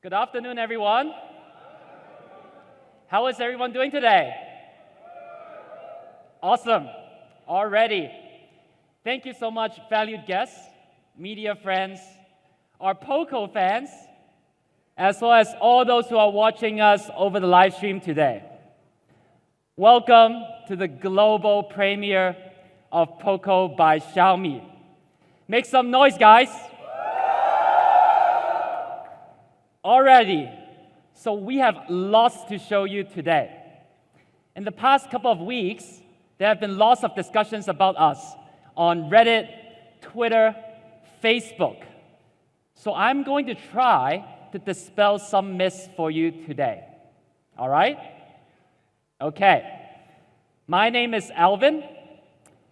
Good afternoon, everyone. How is everyone doing today? Awesome. Already. Thank you so much, valued guests, media friends, our POCO fans, as well as all those who are watching us over the live stream today. Welcome to the global premiere of POCO by Xiaomi. Make some noise, guys. Already. So we have lots to show you today. In the past couple of weeks, there have been lots of discussions about us on Reddit, Twitter, Facebook. So I'm going to try to dispel some myths for you today. All right? Okay. My name is Alvin,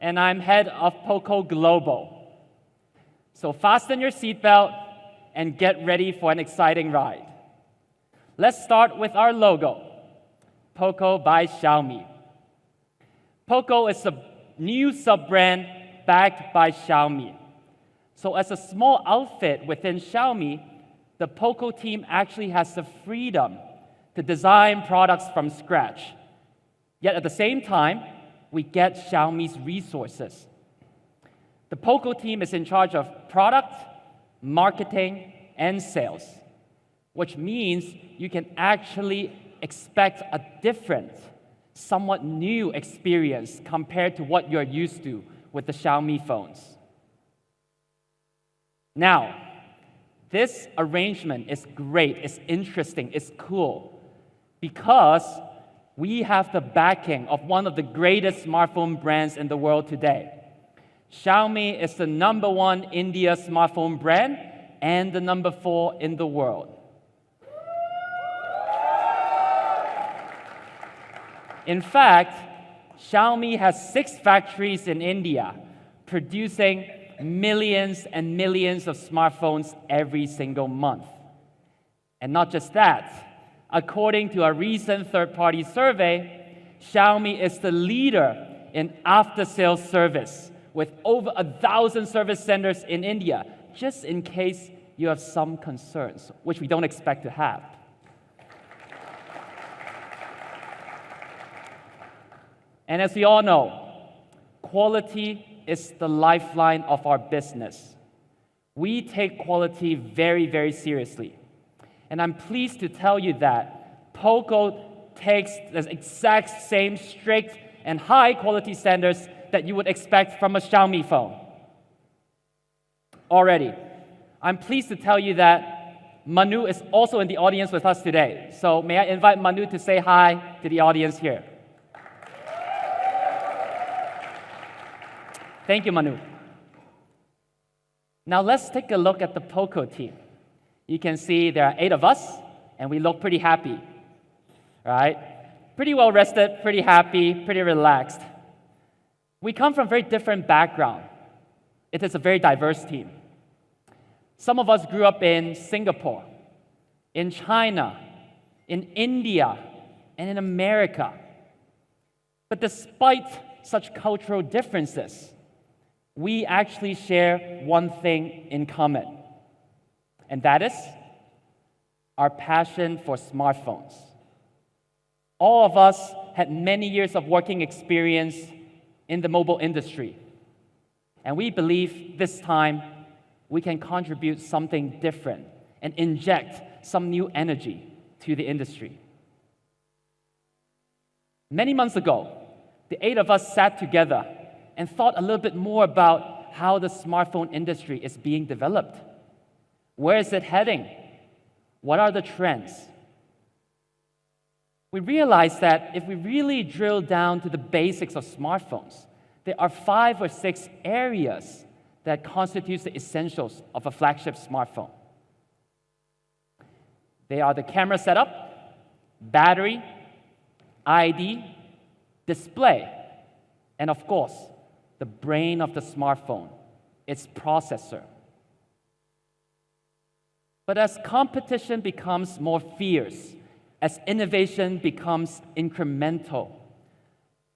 and I'm head of POCO Global. So fasten your seatbelt and get ready for an exciting ride. Let's start with our logo, POCO by Xiaomi. POCO is a new sub-brand backed by Xiaomi. So as a small outfit within Xiaomi, the POCO team actually has the freedom to design products from scratch. Yet at the same time, we get Xiaomi's resources. The POCO team is in charge of product, marketing, and sales, which means you can actually expect a different, somewhat new experience compared to what you're used to with the Xiaomi phones. Now, this arrangement is great, it's interesting, it's cool, because we have the backing of one of the greatest smartphone brands in the world today. Xiaomi is the #1 India smartphone brand and the #4 in the world. In fact, Xiaomi has 6 factories in India, producing millions and millions of smartphones every single month. And not just that, according to a recent third-party survey, Xiaomi is the leader in after-sales service, with over 1,000 service centers in India, just in case you have some concerns, which we don't expect to have. And as we all know, quality is the lifeline of our business. We take quality very, very seriously. And I'm pleased to tell you that POCO takes the exact same strict and high quality standards that you would expect from a Xiaomi phone. Already, I'm pleased to tell you that Manu is also in the audience with us today. So may I invite Manu to say hi to the audience here. Thank you, Manu. Now let's take a look at the POCO team. You can see there are 8 of us, and we look pretty happy, right? Pretty well rested, pretty happy, pretty relaxed. We come from very different backgrounds. It is a very diverse team. Some of us grew up in Singapore, in China, in India, and in America. But despite such cultural differences, we actually share one thing in common, and that is our passion for smartphones. All of us had many years of working experience in the mobile industry, and we believe this time we can contribute something different and inject some new energy to the industry. Many months ago, the 8 of us sat together and thought a little bit more about how the smartphone industry is being developed. Where is it heading? What are the trends? We realized that if we really drill down to the basics of smartphones, there are 5 or 6 areas that constitute the essentials of a flagship smartphone. They are the camera setup, battery, ID, display, and of course, the brain of the smartphone, its processor. But as competition becomes more fierce, as innovation becomes incremental,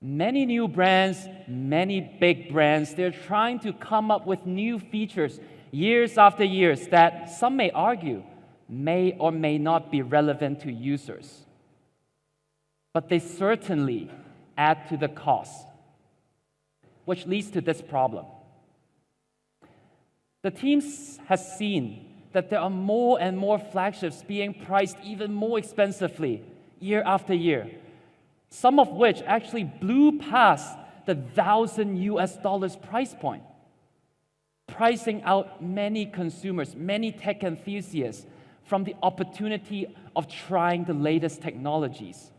many new brands, many big brands, they're trying to come up with new features years after years that some may argue may or may not be relevant to users, but they certainly add to the cost, which leads to this problem. The team has seen that there are more and more flagships being priced even more expensively year after year, some of which actually blew past the $1,000 price point, pricing out many consumers, many tech enthusiasts from the opportunity of trying the latest technologies.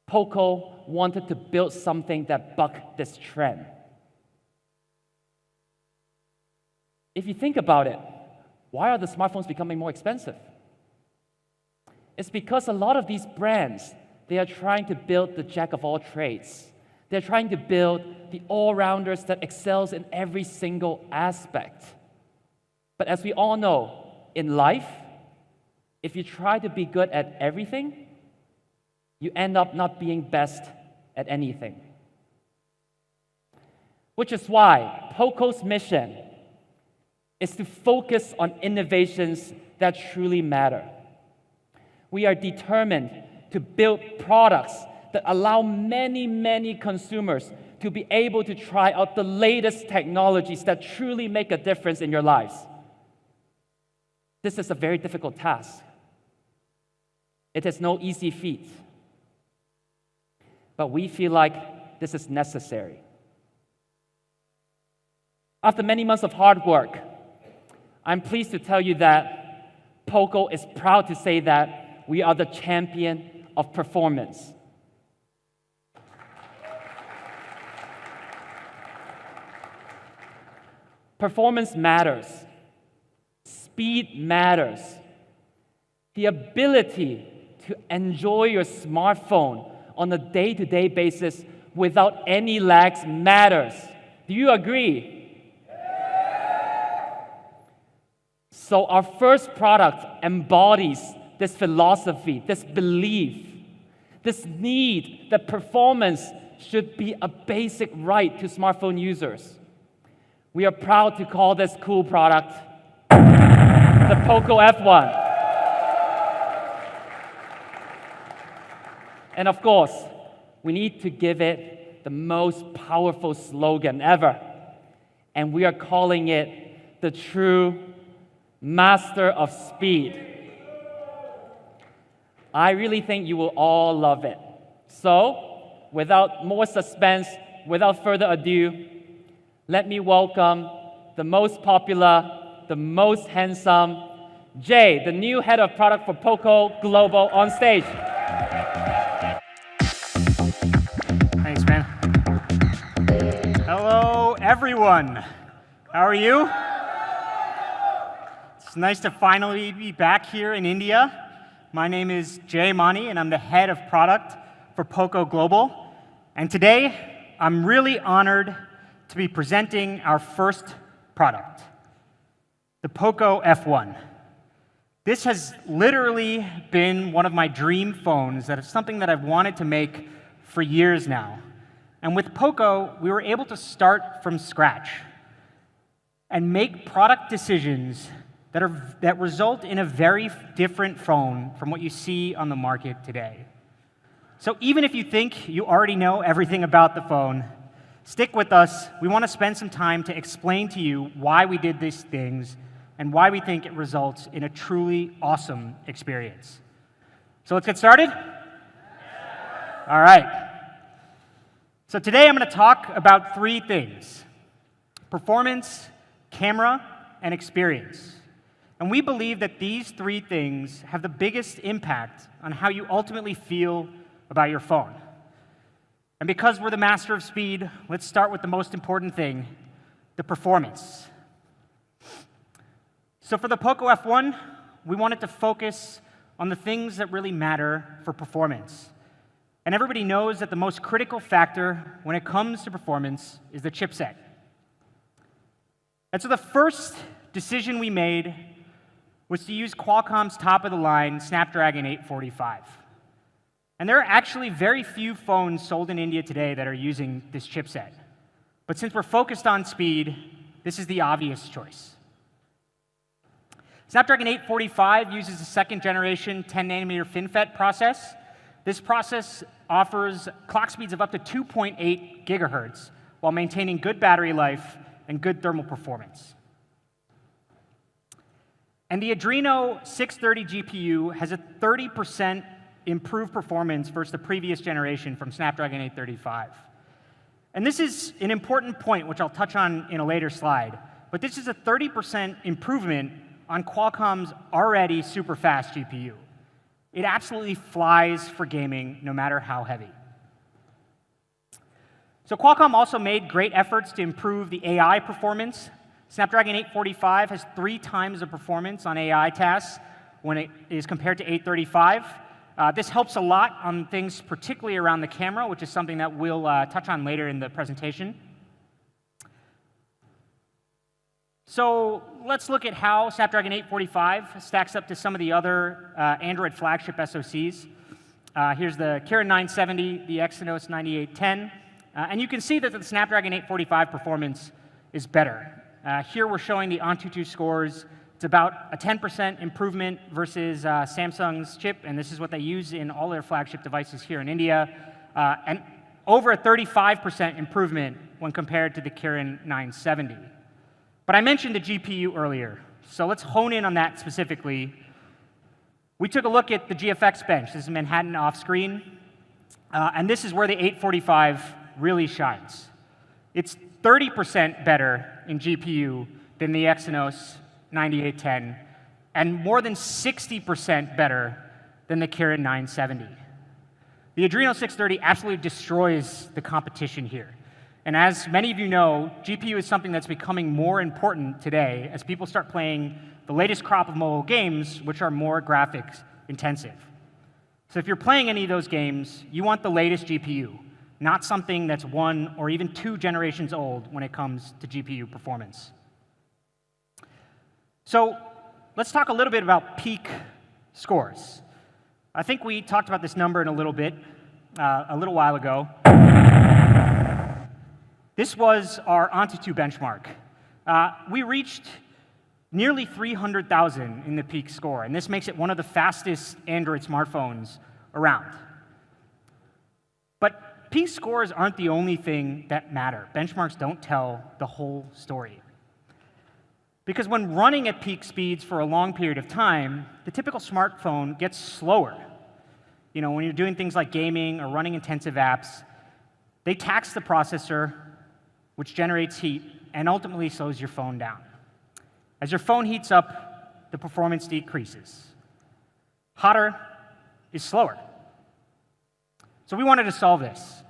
POCO wanted to build something that bucked this trend. If you think about it, why are the smartphones becoming more expensive? It's because a lot of these brands, they are trying to build the jack of all trades. They're trying to build the all-rounders that excels in every single aspect. But as we all know, in life, if you try to be good at everything, you end up not being best at anything. Which is why POCO's mission is to focus on innovations that truly matter. We are determined to build products that allow many, many consumers to be able to try out the latest technologies that truly make a difference in your lives. This is a very difficult task. It is no easy feat. But we feel like this is necessary. After many months of hard work, I'm pleased to tell you that POCO is proud to say that we are the champion of performance. Performance matters. Speed matters. The ability to enjoy your smartphone on a day-to-day basis without any lags matters. Do you agree? So our first product embodies this philosophy, this belief, this need that performance should be a basic right to smartphone users. We are proud to call this cool product the POCO F1. And of course, we need to give it the most powerful slogan ever. And we are calling it the true master of speed. I really think you will all love it. So, without more suspense, without further ado, let me welcome the most popular, the most handsome, Jay, the new head of product for POCO Global, on stage. Thanks, man. Hello, everyone. How are you? It's nice to finally be back here in India. My name is Jay Mani, and I'm the head of product for POCO Global. And today, I'm really honored to be presenting our first product, the POCO F1. This has literally been one of my dream phones. That is something that I've wanted to make for years now. And with POCO, we were able to start from scratch and make product decisions that result in a very different phone from what you see on the market today. So even if you think you already know everything about the phone, stick with us. We want to spend some time to explain to you why we did these things and why we think it results in a truly awesome experience. So let's get started? All right. So today I'm going to talk about three things: performance, camera, and experience. And we believe that these three things have the biggest impact on how you ultimately feel about your phone. And because we're the master of speed, let's start with the most important thing, the performance. So for the POCO F1, we wanted to focus on the things that really matter for performance. And everybody knows that the most critical factor when it comes to performance is the chipset. And so the first decision we made was to use Qualcomm's top-of-the-line Snapdragon 845. And there are actually very few phones sold in India today that are using this chipset. But since we're focused on speed, this is the obvious choice. Snapdragon 845 uses a second generation 10 nanometer FinFET process. This process offers clock speeds of up to 2.8 gigahertz while maintaining good battery life and good thermal performance. And the Adreno 630 GPU has a 30% improved performance versus the previous generation from Snapdragon 835. And this is an important point, which I'll touch on in a later slide. But this is a 30% improvement on Qualcomm's already super fast GPU. It absolutely flies for gaming, no matter how heavy. So Qualcomm also made great efforts to improve the AI performance. Snapdragon 845 has 3 times the performance on AI tasks when it is compared to 835. This helps a lot on things particularly around the camera, which is something that we'll touch on later in the presentation. So let's look at how Snapdragon 845 stacks up to some of the other Android flagship SoCs. Here's the Kirin 970, the Exynos 9810. And you can see that the Snapdragon 845 performance is better. Here we're showing the Antutu scores. It's about a 10% improvement versus Samsung's chip, and this is what they use in all their flagship devices here in India, and over a 35% improvement when compared to the Kirin 970. But I mentioned the GPU earlier, so let's hone in on that specifically. We took a look at the GFX bench. This is Manhattan off-screen, and this is where the 845 really shines. It's 30% better in GPU than the Exynos 9810, and more than 60% better than the Kirin 970. The Adreno 630 absolutely destroys the competition here. And as many of you know, GPU is something that's becoming more important today as people start playing the latest crop of mobile games, which are more graphics intensive. So if you're playing any of those games, you want the latest GPU, not something that's 1 or even 2 generations old when it comes to GPU performance. So let's talk a little bit about peak scores. I think we talked about this number in a little bit, a little while ago. This was our Antutu benchmark. We reached nearly 300,000 in the peak score, and this makes it one of the fastest Android smartphones around. But peak scores aren't the only thing that matter. Benchmarks don't tell the whole story. Because when running at peak speeds for a long period of time, the typical smartphone gets slower. You know, when you're doing things like gaming or running intensive apps, they tax the processor, which generates heat, and ultimately slows your phone down. As your phone heats up, the performance decreases. Hotter is slower. So we wanted to solve this.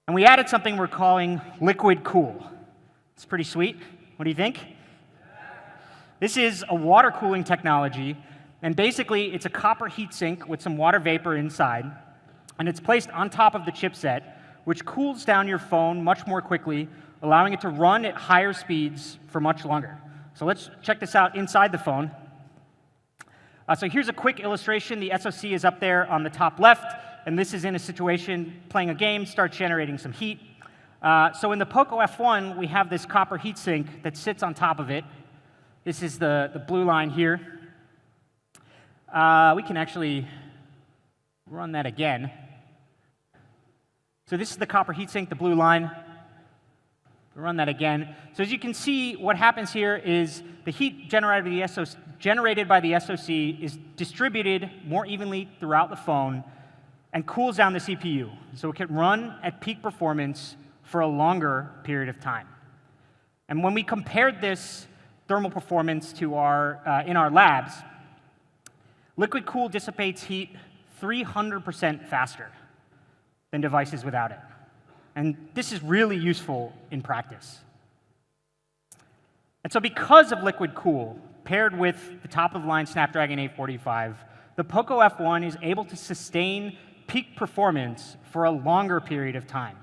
And we added something we're calling liquid cool. It's pretty sweet. What do you think? This is a water cooling technology, and basically it's a copper heatsink with some water vapor inside, and it's placed on top of the chipset, which cools down your phone much more quickly, allowing it to run at higher speeds for much longer. So let's check this out inside the phone. So here's a quick illustration. The SoC is up there on the top left, and this is in a situation playing a game, starts generating some heat. So in the POCO F1, we have this copper heatsink that sits on top of it. This is the blue line here. We can actually run that again. So this is the copper heatsink, the blue line. We'll run that again. So as you can see, what happens here is the heat generated by the SoC is distributed more evenly throughout the phone and cools down the CPU. So it can run at peak performance for a longer period of time. And when we compared this thermal performance to in our labs, liquid cool dissipates heat 300% faster than devices without it. And this is really useful in practice. And so because of liquid cool, paired with the top-of-the-line Snapdragon 845, the POCO F1 is able to sustain peak performance for a longer period of time.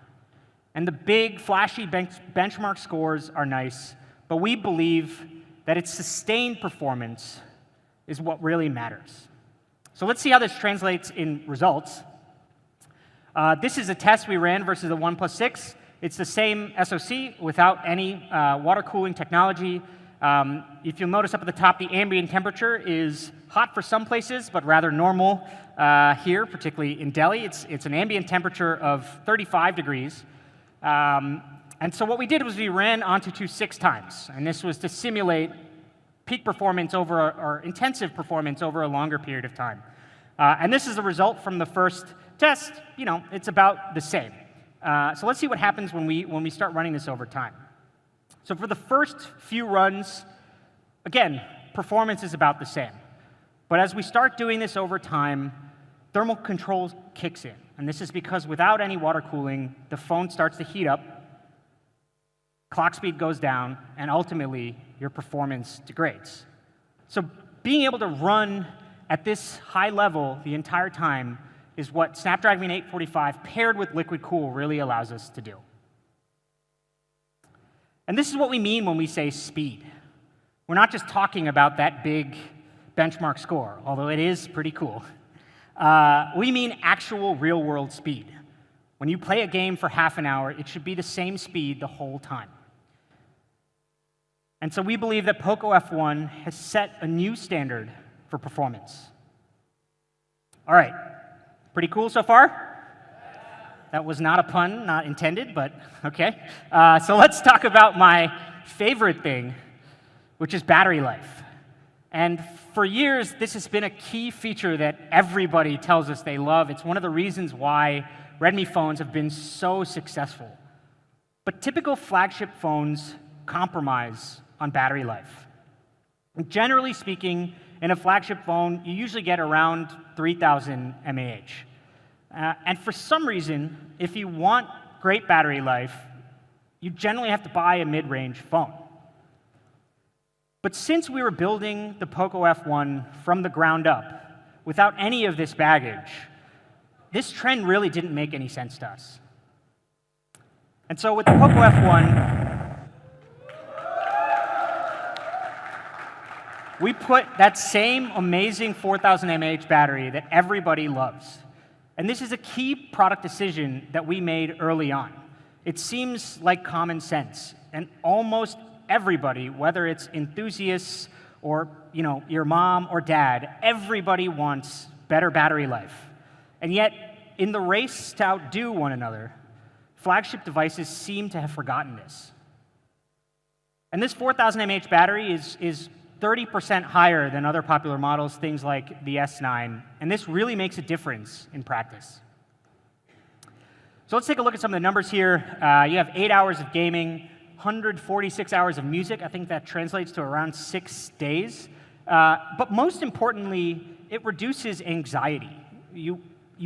And the big, flashy benchmark scores are nice, but we believe that its sustained performance is what really matters. So let's see how this translates in results. This is a test we ran versus the OnePlus 6. It's the same SoC without any water cooling technology. If you'll notice up at the top, the ambient temperature is hot for some places, but rather normal here, particularly in Delhi. It's an ambient temperature of 35 degrees. And so what we did was we ran Antutu 6 times, and this was to simulate peak performance or intensive performance over a longer period of time. And this is the result from the first test. You know, it's about the same. So let's see what happens when we start running this over time. So for the first few runs, again, performance is about the same. But as we start doing this over time, thermal control kicks in. And this is because without any water cooling, the phone starts to heat up, clock speed goes down, and ultimately, your performance degrades. So being able to run at this high level the entire time is what Snapdragon 845 paired with liquid cool really allows us to do. And this is what we mean when we say speed. We're not just talking about that big benchmark score, although it is pretty cool. We mean actual real-world speed. When you play a game for half an hour, it should be the same speed the whole time. And so we believe that POCO F1 has set a new standard for performance. All right, pretty cool so far? That was not a pun, not intended, but okay. So let's talk about my favorite thing, which is battery life. And for years, this has been a key feature that everybody tells us they love. It's one of the reasons why Redmi phones have been so successful. But typical flagship phones compromise on battery life. And generally speaking, in a flagship phone, you usually get around 3,000 mAh. And for some reason, if you want great battery life, you generally have to buy a mid-range phone. But since we were building the POCO F1 from the ground up, without any of this baggage, this trend really didn't make any sense to us. And so with the POCO F1, we put that same amazing 4,000 mAh battery that everybody loves. And this is a key product decision that we made early on. It seems like common sense, and almost everybody, whether it's enthusiasts or your mom or dad, everybody wants better battery life. And yet, in the race to outdo one another, flagship devices seem to have forgotten this. And this 4,000 mAh battery is 30% higher than other popular models, things like the S9, and this really makes a difference in practice. So let's take a look at some of the numbers here. You have 8 hours of gaming, 146 hours of music. I think that translates to around 6 days. But most importantly, it reduces anxiety. You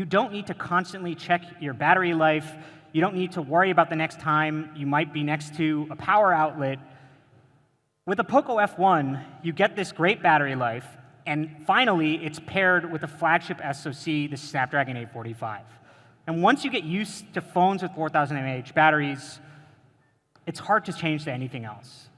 don't need to constantly check your battery life. You don't need to worry about the next time you might be next to a power outlet. With the POCO F1, you get this great battery life, and finally, it's paired with a flagship SoC, the Snapdragon 845. And once you get used to phones with 4,000 mAh batteries, it's hard to change to anything else.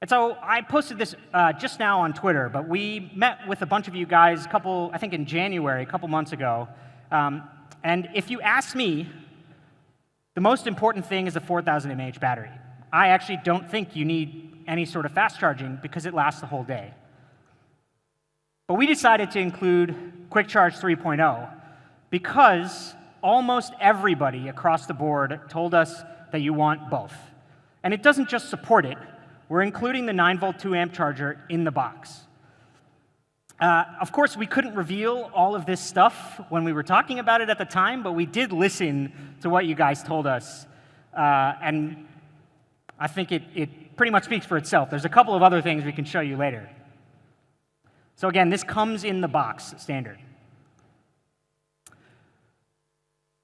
And so I posted this just now on Twitter, but we met with a bunch of you guys I think in January, a couple months ago. And if you ask me, the most important thing is the 4,000 mAh battery. I actually don't think you need any sort of fast charging because it lasts the whole day. But we decided to include Quick Charge 3.0 because almost everybody across the board told us that you want both. And it doesn't just support it. We're including the 9-volt 2-amp charger in the box. Of course, we couldn't reveal all of this stuff when we were talking about it at the time, but we did listen to what you guys told us. And I think it pretty much speaks for itself. There's a couple of other things we can show you later. So again, this comes in the box standard.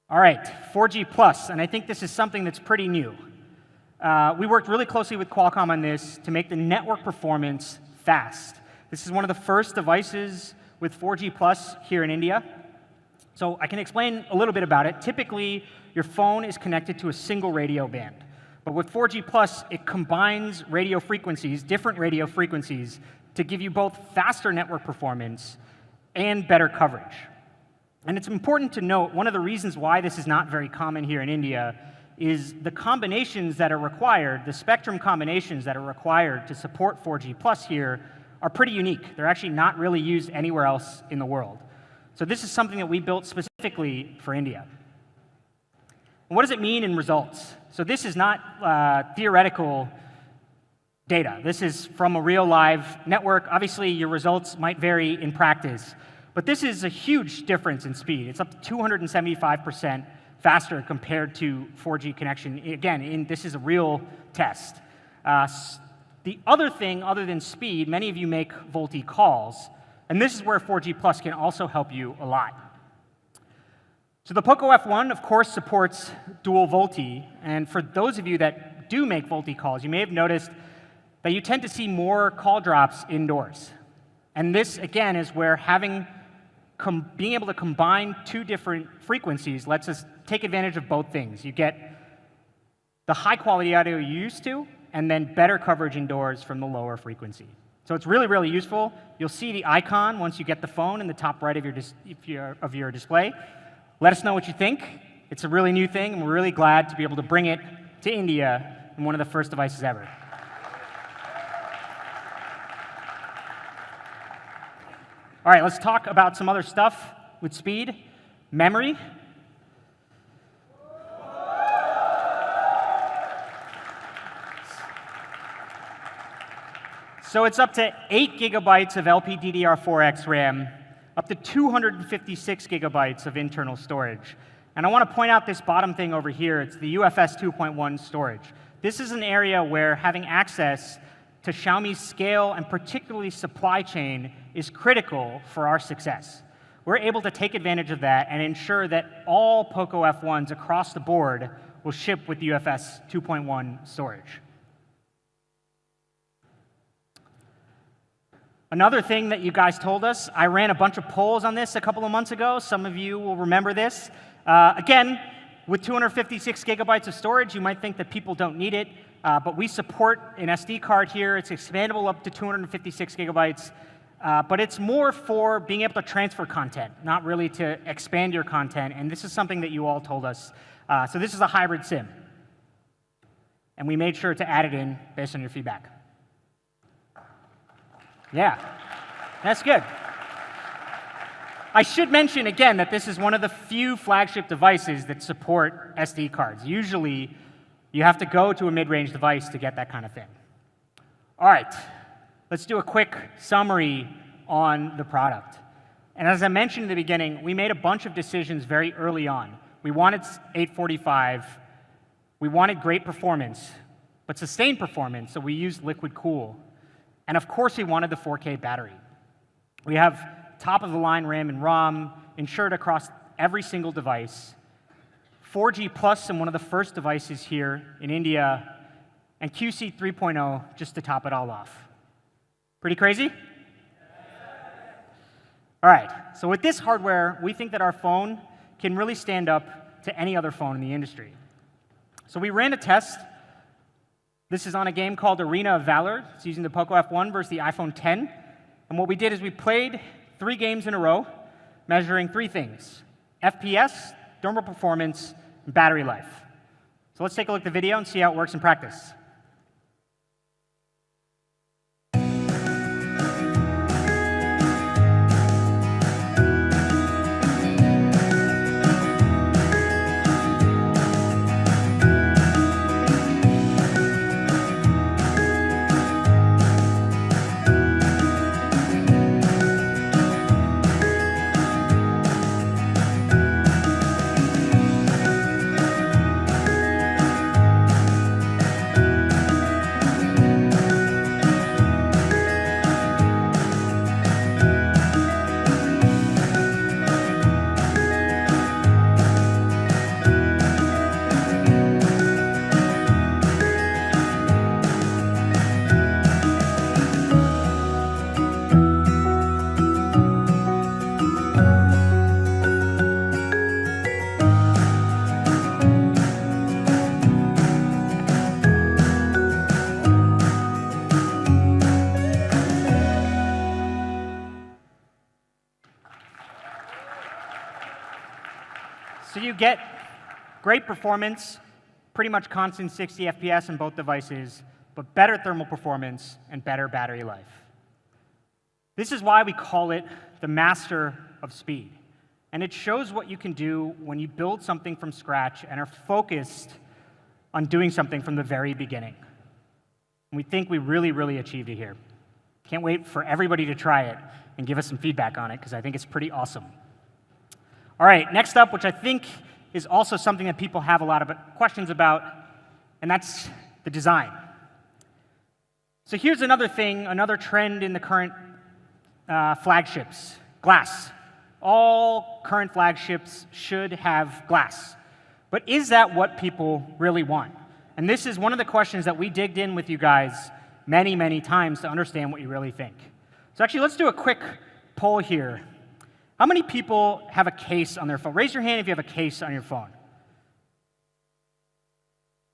All right, 4G Plus, and I think this is something that's pretty new. We worked really closely with Qualcomm on this to make the network performance fast. This is one of the first devices with 4G Plus here in India. So I can explain a little bit about it. Typically, your phone is connected to a single radio band. But with 4G Plus, it combines radio frequencies, different radio frequencies, to give you both faster network performance and better coverage. And it's important to note, one of the reasons why this is not very common here in India is the combinations that are required, the spectrum combinations that are required to support 4G Plus here are pretty unique. They're actually not really used anywhere else in the world. So this is something that we built specifically for India. And what does it mean in results? So this is not theoretical data. This is from a real live network. Obviously, your results might vary in practice, but this is a huge difference in speed. It's up to 275% faster compared to 4G connection. Again, this is a real test. The other thing, other than speed, many of you make VoLTE calls, and this is where 4G Plus can also help you a lot. So the POCO F1, of course, supports dual VoLTE, and for those of you that do make VoLTE calls, you may have noticed that you tend to see more call drops indoors. And this, again, is where being able to combine two different frequencies lets us take advantage of both things. You get the high-quality audio you're used to, and then better coverage indoors from the lower frequency. So it's really, really useful. You'll see the icon once you get the phone in the top right of your display. Let us know what you think. It's a really new thing, and we're really glad to be able to bring it to India in one of the first devices ever. All right, let's talk about some other stuff with speed. Memory. So it's up to 8 gigabytes of LPDDR4X RAM, up to 256 gigabytes of internal storage. And I want to point out this bottom thing over here. It's the UFS 2.1 storage. This is an area where having access to Xiaomi's scale and particularly supply chain is critical for our success. We're able to take advantage of that and ensure that all POCO F1s across the board will ship with UFS 2.1 storage. Another thing that you guys told us, I ran a bunch of polls on this a couple of months ago. Some of you will remember this. Again, with 256 gigabytes of storage, you might think that people don't need it. But we support an SD card here. It's expandable up to 256 gigabytes. But it's more for being able to transfer content, not really to expand your content. And this is something that you all told us. So this is a hybrid SIM. And we made sure to add it in based on your feedback. Yeah, that's good. I should mention again that this is one of the few flagship devices that support SD cards. Usually, you have to go to a mid-range device to get that kind of thing. All right, let's do a quick summary on the product. And as I mentioned in the beginning, we made a bunch of decisions very early on. We wanted 845. We wanted great performance, but sustained performance, so we used liquid cool. And of course, we wanted the 4K battery. We have top-of-the-line RAM and ROM ensured across every single device. 4G Plus in one of the first devices here in India, and QC 3.0 just to top it all off. Pretty crazy? All right, so with this hardware, we think that our phone can really stand up to any other phone in the industry. So we ran a test. This is on a game called Arena of Valor. It's using the POCO F1 versus the iPhone X. And what we did is we played 3 games in a row, measuring 3 things: FPS, thermal performance, and battery life. So let's take a look at the video and see how it works in practice. So you get great performance, pretty much constant 60 FPS in both devices, but better thermal performance and better battery life. This is why we call it the master of speed. And it shows what you can do when you build something from scratch and are focused on doing something from the very beginning. And we think we really, really achieved it here. Can't wait for everybody to try it and give us some feedback on it, because I think it's pretty awesome. All right, next up, which I think is also something that people have a lot of questions about, and that's the design. So here's another thing, another trend in the current flagships: glass. All current flagships should have glass. But is that what people really want? And this is one of the questions that we digged in with you guys many, many times to understand what you really think. So actually, let's do a quick poll here. How many people have a case on their phone? Raise your hand if you have a case on your phone.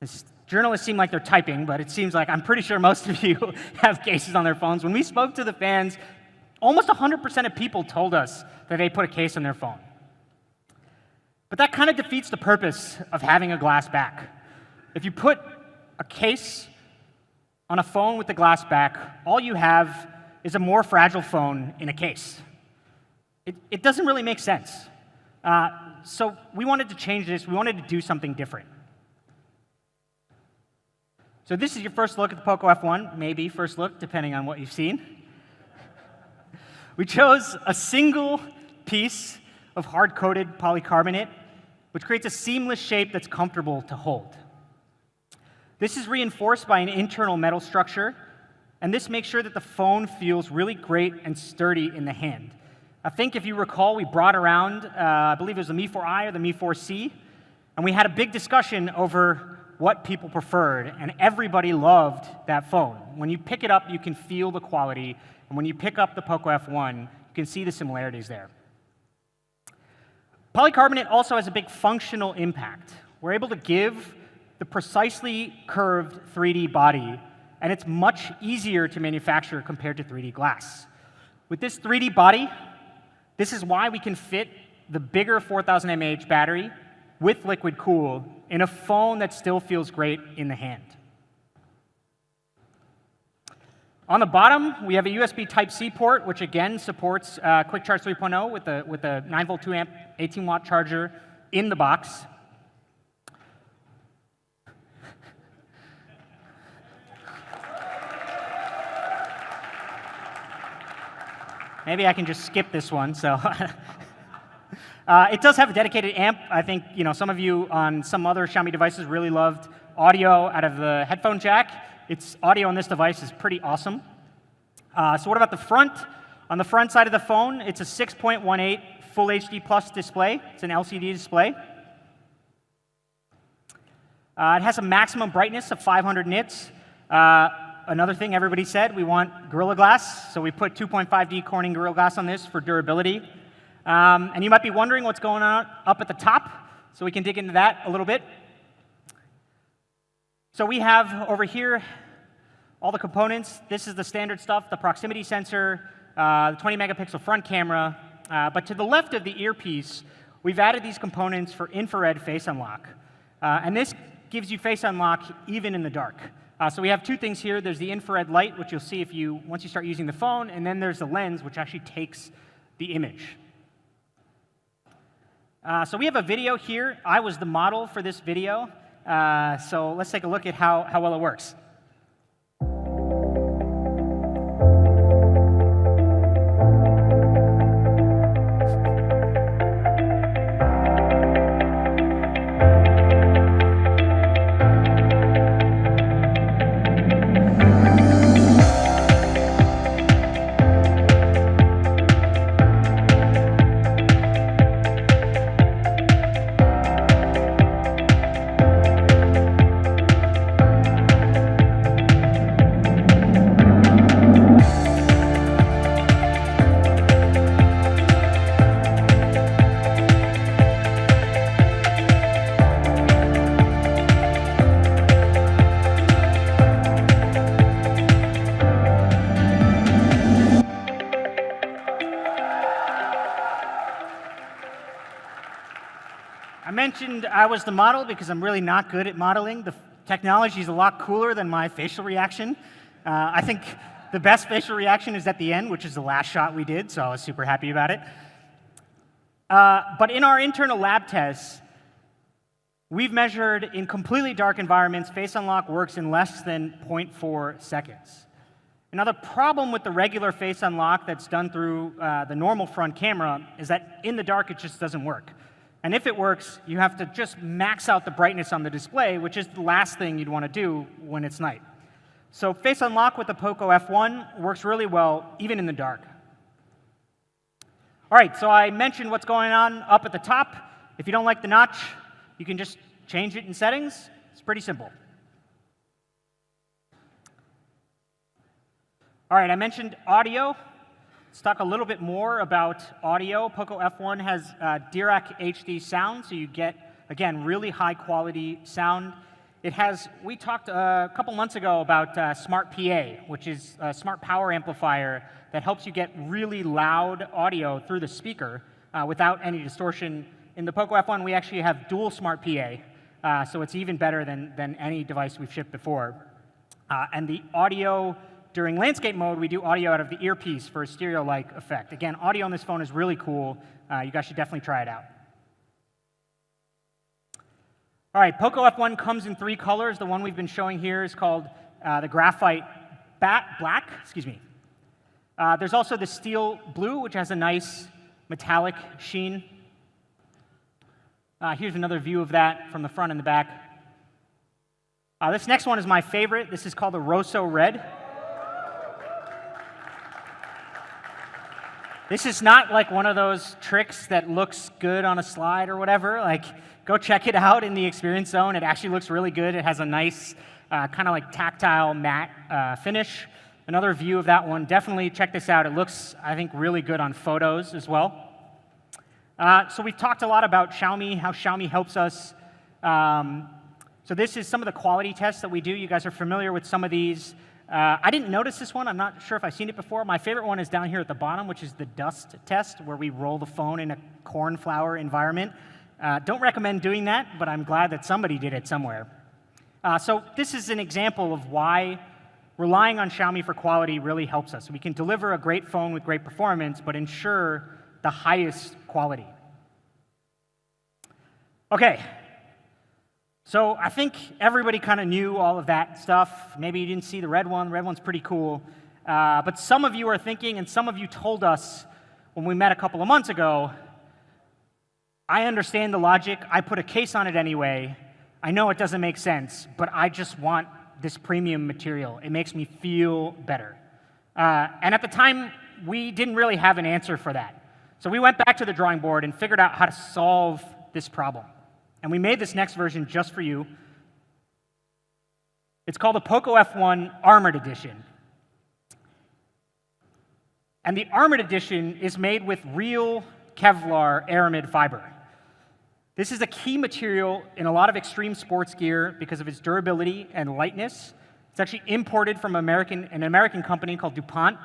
This journalists seem like they're typing, but it seems like I'm pretty sure most of you have cases on their phones. When we spoke to the fans, almost 100% of people told us that they put a case on their phone. But that kind of defeats the purpose of having a glass back. If you put a case on a phone with the glass back, all you have is a more fragile phone in a case. It doesn't really make sense. So we wanted to change this. We wanted to do something different. So this is your first look at the POCO F1, maybe first look, depending on what you've seen. We chose a single piece of hard-coated polycarbonate, which creates a seamless shape that's comfortable to hold. This is reinforced by an internal metal structure, and this makes sure that the phone feels really great and sturdy in the hand. I think if you recall, we brought around, I believe it was the Mi 4i or the Mi 4c, and we had a big discussion over what people preferred, and everybody loved that phone. When you pick it up, you can feel the quality, and when you pick up the POCO F1, you can see the similarities there. Polycarbonate also has a big functional impact. We're able to give the precisely curved 3D body, and it's much easier to manufacture compared to 3D glass. With this 3D body, this is why we can fit the bigger 4000 mAh battery with liquid cool in a phone that still feels great in the hand. On the bottom, we have a USB Type-C port, which again supports Quick Charge 3.0 with a 9-volt 2-amp 18-watt charger in the box. Maybe I can just skip this one. So it does have a dedicated amp. I think some of you on some other Xiaomi devices really loved audio out of the headphone jack. Its audio on this device is pretty awesome. So what about the front? On the front side of the phone, it's a 6.18 Full HD Plus display. It's an LCD display. It has a maximum brightness of 500 nits. Another thing everybody said, we want Gorilla Glass, so we put 2.5D Corning Gorilla Glass on this for durability. And you might be wondering what's going on up at the top, so we can dig into that a little bit. So we have over here all the components. This is the standard stuff, the proximity sensor, the 20-megapixel front camera. But to the left of the earpiece, we've added these components for infrared face unlock. And this gives you face unlock even in the dark. So we have two things here. There's the infrared light, which you'll see once you start using the phone, and then there's the lens, which actually takes the image. So we have a video here. I was the model for this video. So let's take a look at how well it works. mentioned I was the model because I'm really not good at modeling. The technology is a lot cooler than my facial reaction. I think the best facial reaction is at the end, which is the last shot we did, so I was super happy about it. But in our internal lab tests, we've measured in completely dark environments, face unlock works in less than 0.4 seconds. Now, the problem with the regular face unlock that's done through the normal front camera is that in the dark, it just doesn't work. And if it works, you have to just max out the brightness on the display, which is the last thing you'd want to do when it's night. So face unlock with the POCO F1 works really well, even in the dark. All right, so I mentioned what's going on up at the top. If you don't like the notch, you can just change it in settings. It's pretty simple. All right, I mentioned audio. Let's talk a little bit more about audio. POCO F1 has Dirac HD sound, so you get, again, really high quality sound. It has, we talked a couple months ago about Smart PA, which is a smart power amplifier that helps you get really loud audio through the speaker without any distortion. In the POCO F1, we actually have dual Smart PA, so it's even better than any device we've shipped before. And the audio, during landscape mode, we do audio out of the earpiece for a stereo-like effect. Again, audio on this phone is really cool. You guys should definitely try it out. All right, POCO F1 comes in 3 colors. The one we've been showing here is called the graphite black. Excuse me. There's also the steel blue, which has a nice metallic sheen. Here's another view of that from the front and the back. This next one is my favorite. This is called the Rosso Red. This is not like one of those tricks that looks good on a slide or whatever. Like, go check it out in the experience zone. It actually looks really good. It has a nice kind of like tactile matte finish. Another view of that one. Definitely check this out. It looks, I think, really good on photos as well. So we've talked a lot about Xiaomi, how Xiaomi helps us. So this is some of the quality tests that we do. You guys are familiar with some of these. I didn't notice this one. I'm not sure if I've seen it before. My favorite one is down here at the bottom, which is the dust test, where we roll the phone in a cornflower environment. Don't recommend doing that, but I'm glad that somebody did it somewhere. So this is an example of why relying on Xiaomi for quality really helps us. We can deliver a great phone with great performance, but ensure the highest quality. Okay. So I think everybody kind of knew all of that stuff. Maybe you didn't see the red one. The red one's pretty cool. But some of you are thinking, and some of you told us when we met a couple of months ago, I understand the logic. I put a case on it anyway. I know it doesn't make sense, but I just want this premium material. It makes me feel better. And at the time, we didn't really have an answer for that. So we went back to the drawing board and figured out how to solve this problem. And we made this next version just for you. It's called the POCO F1 Armored Edition. And the Armored Edition is made with real Kevlar aramid fiber. This is a key material in a lot of extreme sports gear because of its durability and lightness. It's actually imported from an American company called DuPont.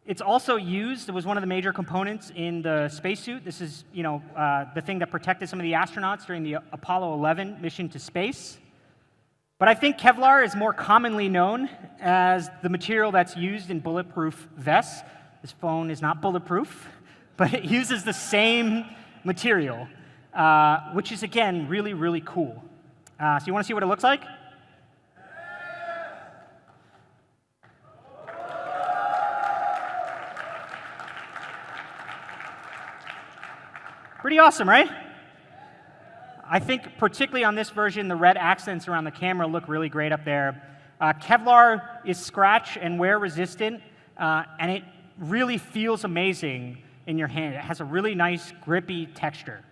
It's also used, it was one of the major components in the spacesuit. This is, the thing that protected some of the astronauts during the Apollo 11 mission to space. But I think Kevlar is more commonly known as the material that's used in bulletproof vests. This phone is not bulletproof, but it uses the same material, which is, again, really, really cool. So you want to see what it looks like? Pretty awesome, right? I think particularly on this version, the red accents around the camera look really great up there. Kevlar is scratch and wear resistant, and it really feels amazing in your hand. It has a really nice grippy texture.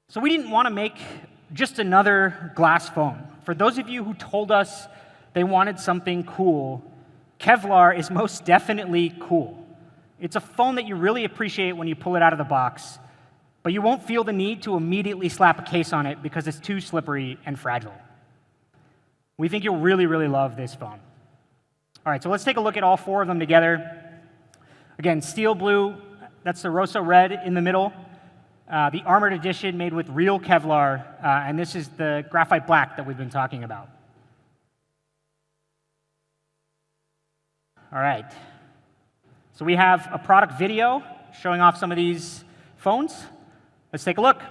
So we didn't want to make just another glass phone. For those of you who told us they wanted something cool, Kevlar is most definitely cool. It's a phone that you really appreciate when you pull it out of the box, but you won't feel the need to immediately slap a case on it because it's too slippery and fragile. We think you'll really, really love this phone. All right, so let's take a look at all 4 of them together. Again, steel blue, that's the Rosso Red in the middle. the Armored Edition made with real Kevlar, and this is the graphite black that we've been talking about. All right. So we have a product video showing off some of these phones. Let's take a look.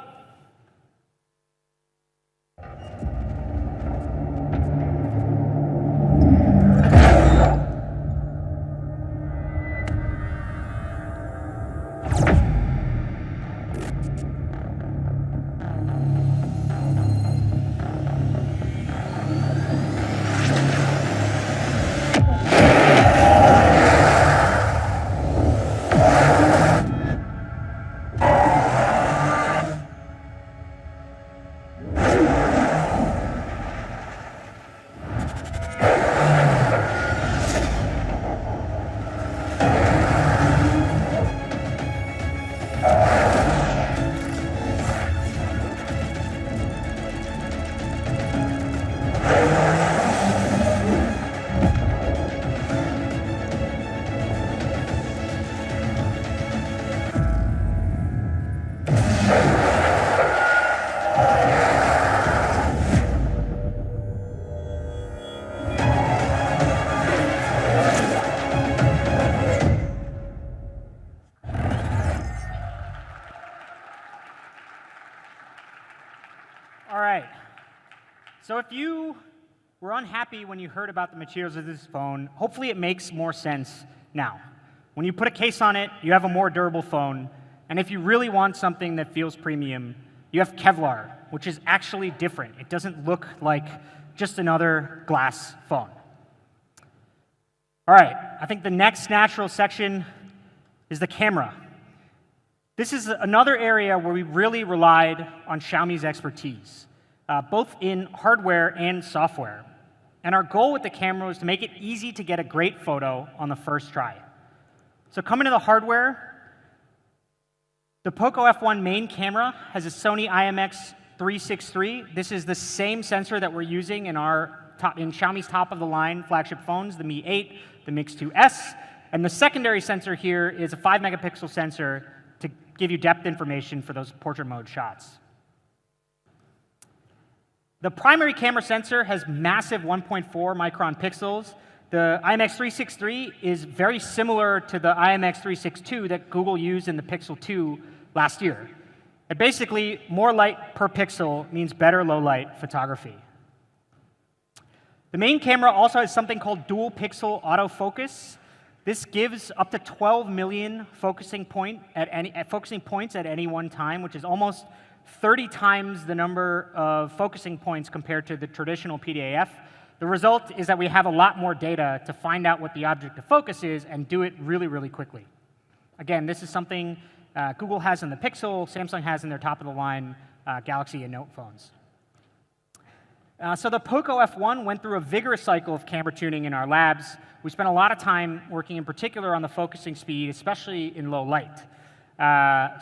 All right. So if you were unhappy when you heard about the materials of this phone, hopefully it makes more sense now. When you put a case on it, you have a more durable phone. And if you really want something that feels premium, you have Kevlar, which is actually different. It doesn't look like just another glass phone. All right, I think the next natural section is the camera. This is another area where we really relied on Xiaomi's expertise, both in hardware and software. And our goal with the camera was to make it easy to get a great photo on the first try. So coming to the hardware, the POCO F1 main camera has a Sony IMX363. This is the same sensor that we're using in Xiaomi's top-of-the-line flagship phones, the Mi 8, the Mix 2S. And the secondary sensor here is a 5-megapixel sensor to give you depth information for those portrait mode shots. The primary camera sensor has massive 1.4 micron pixels. The IMX363 is very similar to the IMX362 that Google used in the Pixel 2 last year. And basically, more light per pixel means better low-light photography. The main camera also has something called dual pixel autofocus. This gives up to 12 million focusing points at any one time, which is almost 30 times the number of focusing points compared to the traditional PDAF. The result is that we have a lot more data to find out what the object of focus is and do it really, really quickly. Again, this is something Google has in the Pixel, Samsung has in their top-of-the-line Galaxy and Note phones. So the POCO F1 went through a vigorous cycle of camera tuning in our labs. We spent a lot of time working in particular on the focusing speed, especially in low light.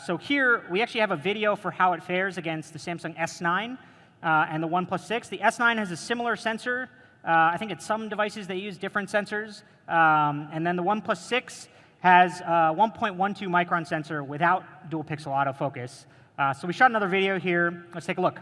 So here, we actually have a video for how it fares against the Samsung S9 and the OnePlus 6. The S9 has a similar sensor. I think at some devices they use different sensors. And then the OnePlus 6 has a 1.12 micron sensor without dual pixel autofocus. So we shot another video here. Let's take a look.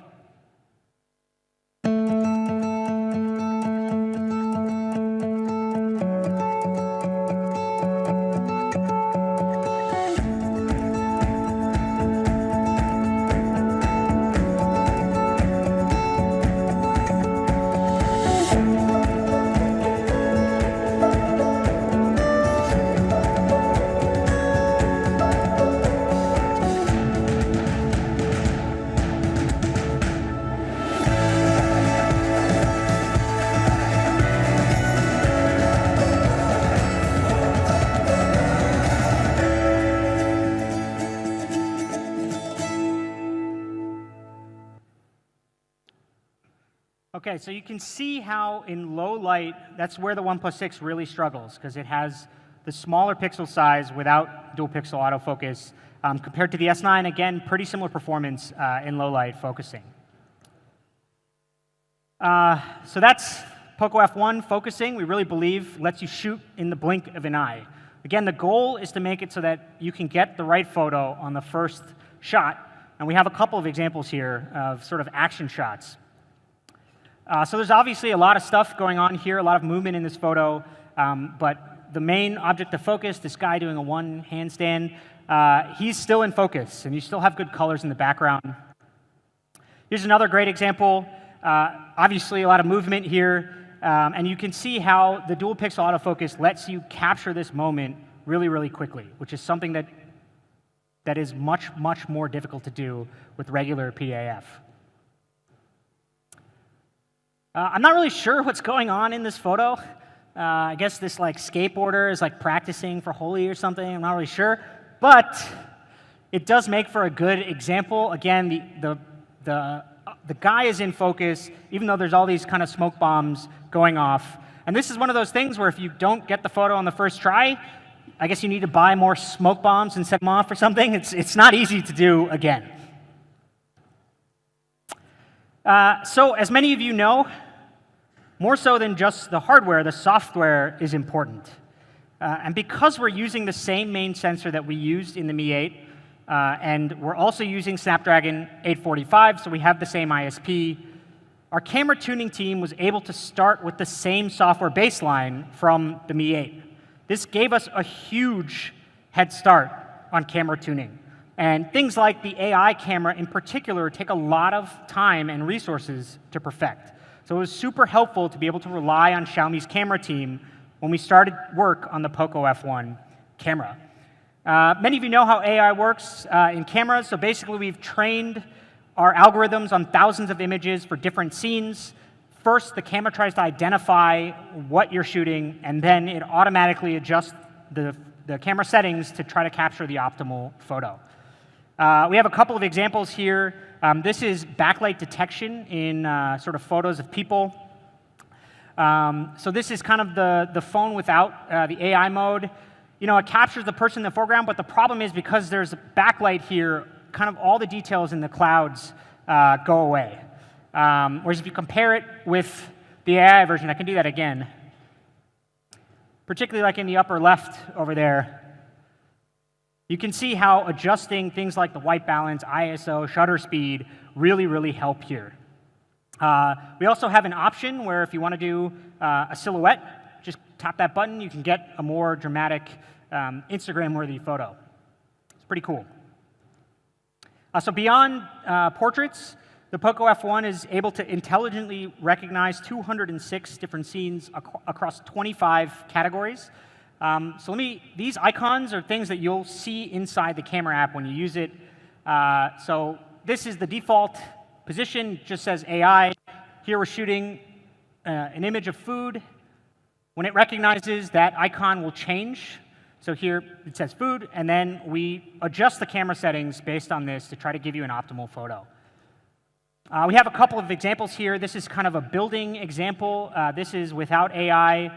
Okay, so you can see how in low light, that's where the OnePlus 6 really struggles, because it has the smaller pixel size without dual pixel autofocus. Compared to the S9, again, pretty similar performance in low light focusing. So that's POCO F1 focusing. We really believe lets you shoot in the blink of an eye. Again, the goal is to make it so that you can get the right photo on the first shot And we have a couple of examples here of sort of action shots. So there's obviously a lot of stuff going on here, a lot of movement in this photo, but the main object of focus, this guy doing a one handstand, he's still in focus, and you still have good colors in the background. Here's another great example. Obviously, a lot of movement here, and you can see how the dual pixel autofocus lets you capture this moment really, really quickly, which is something that is much, much more difficult to do with regular PAF. I'm not really sure what's going on in this photo. I guess this skateboarder is practicing for Holi or something. I'm not really sure, but it does make for a good example. Again, the guy is in focus, even though there's all these kind of smoke bombs going off. And this is one of those things where if you don't get the photo on the first try, I guess you need to buy more smoke bombs and set them off or something. It's not easy to do again. So as many of you know, more so than just the hardware, the software is important. And because we're using the same main sensor that we used in the Mi 8, and we're also using Snapdragon 845, so we have the same ISP, our camera tuning team was able to start with the same software baseline from the Mi 8. This gave us a huge head start on camera tuning. And things like the AI camera in particular take a lot of time and resources to perfect. So it was super helpful to be able to rely on Xiaomi's camera team when we started work on the POCO F1 camera. Many of you know how AI works in cameras. So basically, we've trained our algorithms on thousands of images for different scenes. First, the camera tries to identify what you're shooting, and then it automatically adjusts the camera settings to try to capture the optimal photo. We have a couple of examples here. This is backlight detection in sort of photos of people. So this is kind of the phone without the AI mode. You know, it captures the person in the foreground, but the problem is because there's a backlight here, kind of all the details in the clouds go away. Whereas if you compare it with the AI version, I can do that again. Particularly like in the upper left over there, you can see how adjusting things like the white balance, ISO, shutter speed really, really help here. We also have an option where if you want to do a silhouette, just tap that button, you can get a more dramatic Instagram-worthy photo. It's pretty cool. So beyond portraits, the POCO F1 is able to intelligently recognize 206 different scenes across 25 categories. These icons are things that you'll see inside the camera app when you use it. So this is the default position, just says AI. Here we're shooting an image of food. When it recognizes, that icon will change. So here it says food, and then we adjust the camera settings based on this to try to give you an optimal photo. We have a couple of examples here. This is kind of a building example. This is without AI.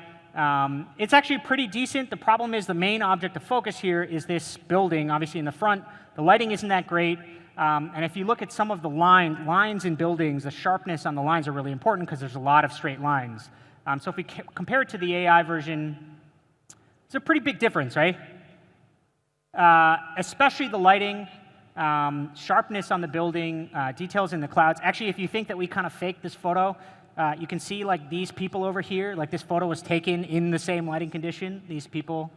It's actually pretty decent. The problem is the main object of focus here is this building, obviously in the front. The lighting isn't that great. And if you look at some of the lines in buildings, the sharpness on the lines are really important because there's a lot of straight lines. So if we compare it to the AI version, it's a pretty big difference, right? Especially the lighting, sharpness on the building, details in the clouds. Actually, if you think that we kind of faked this photo, you can see like these people over here, like this photo was taken in the same lighting condition. These people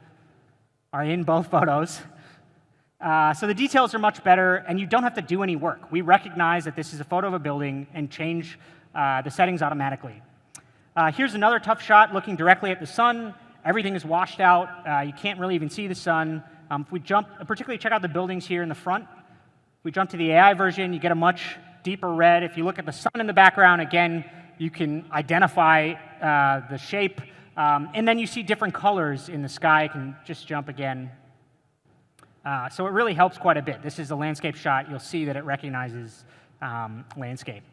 are in both photos. So the details are much better, and you don't have to do any work. We recognize that this is a photo of a building and change the settings automatically. Here's another tough shot looking directly at the sun. Everything is washed out. You can't really even see the sun. If we jump, particularly check out the buildings here in the front. If we jump to the AI version, you get a much deeper red. If you look at the sun in the background, again, you can identify the shape. And then you see different colors in the sky. I can just jump again. So it really helps quite a bit. This is a landscape shot. You'll see that it recognizes landscape.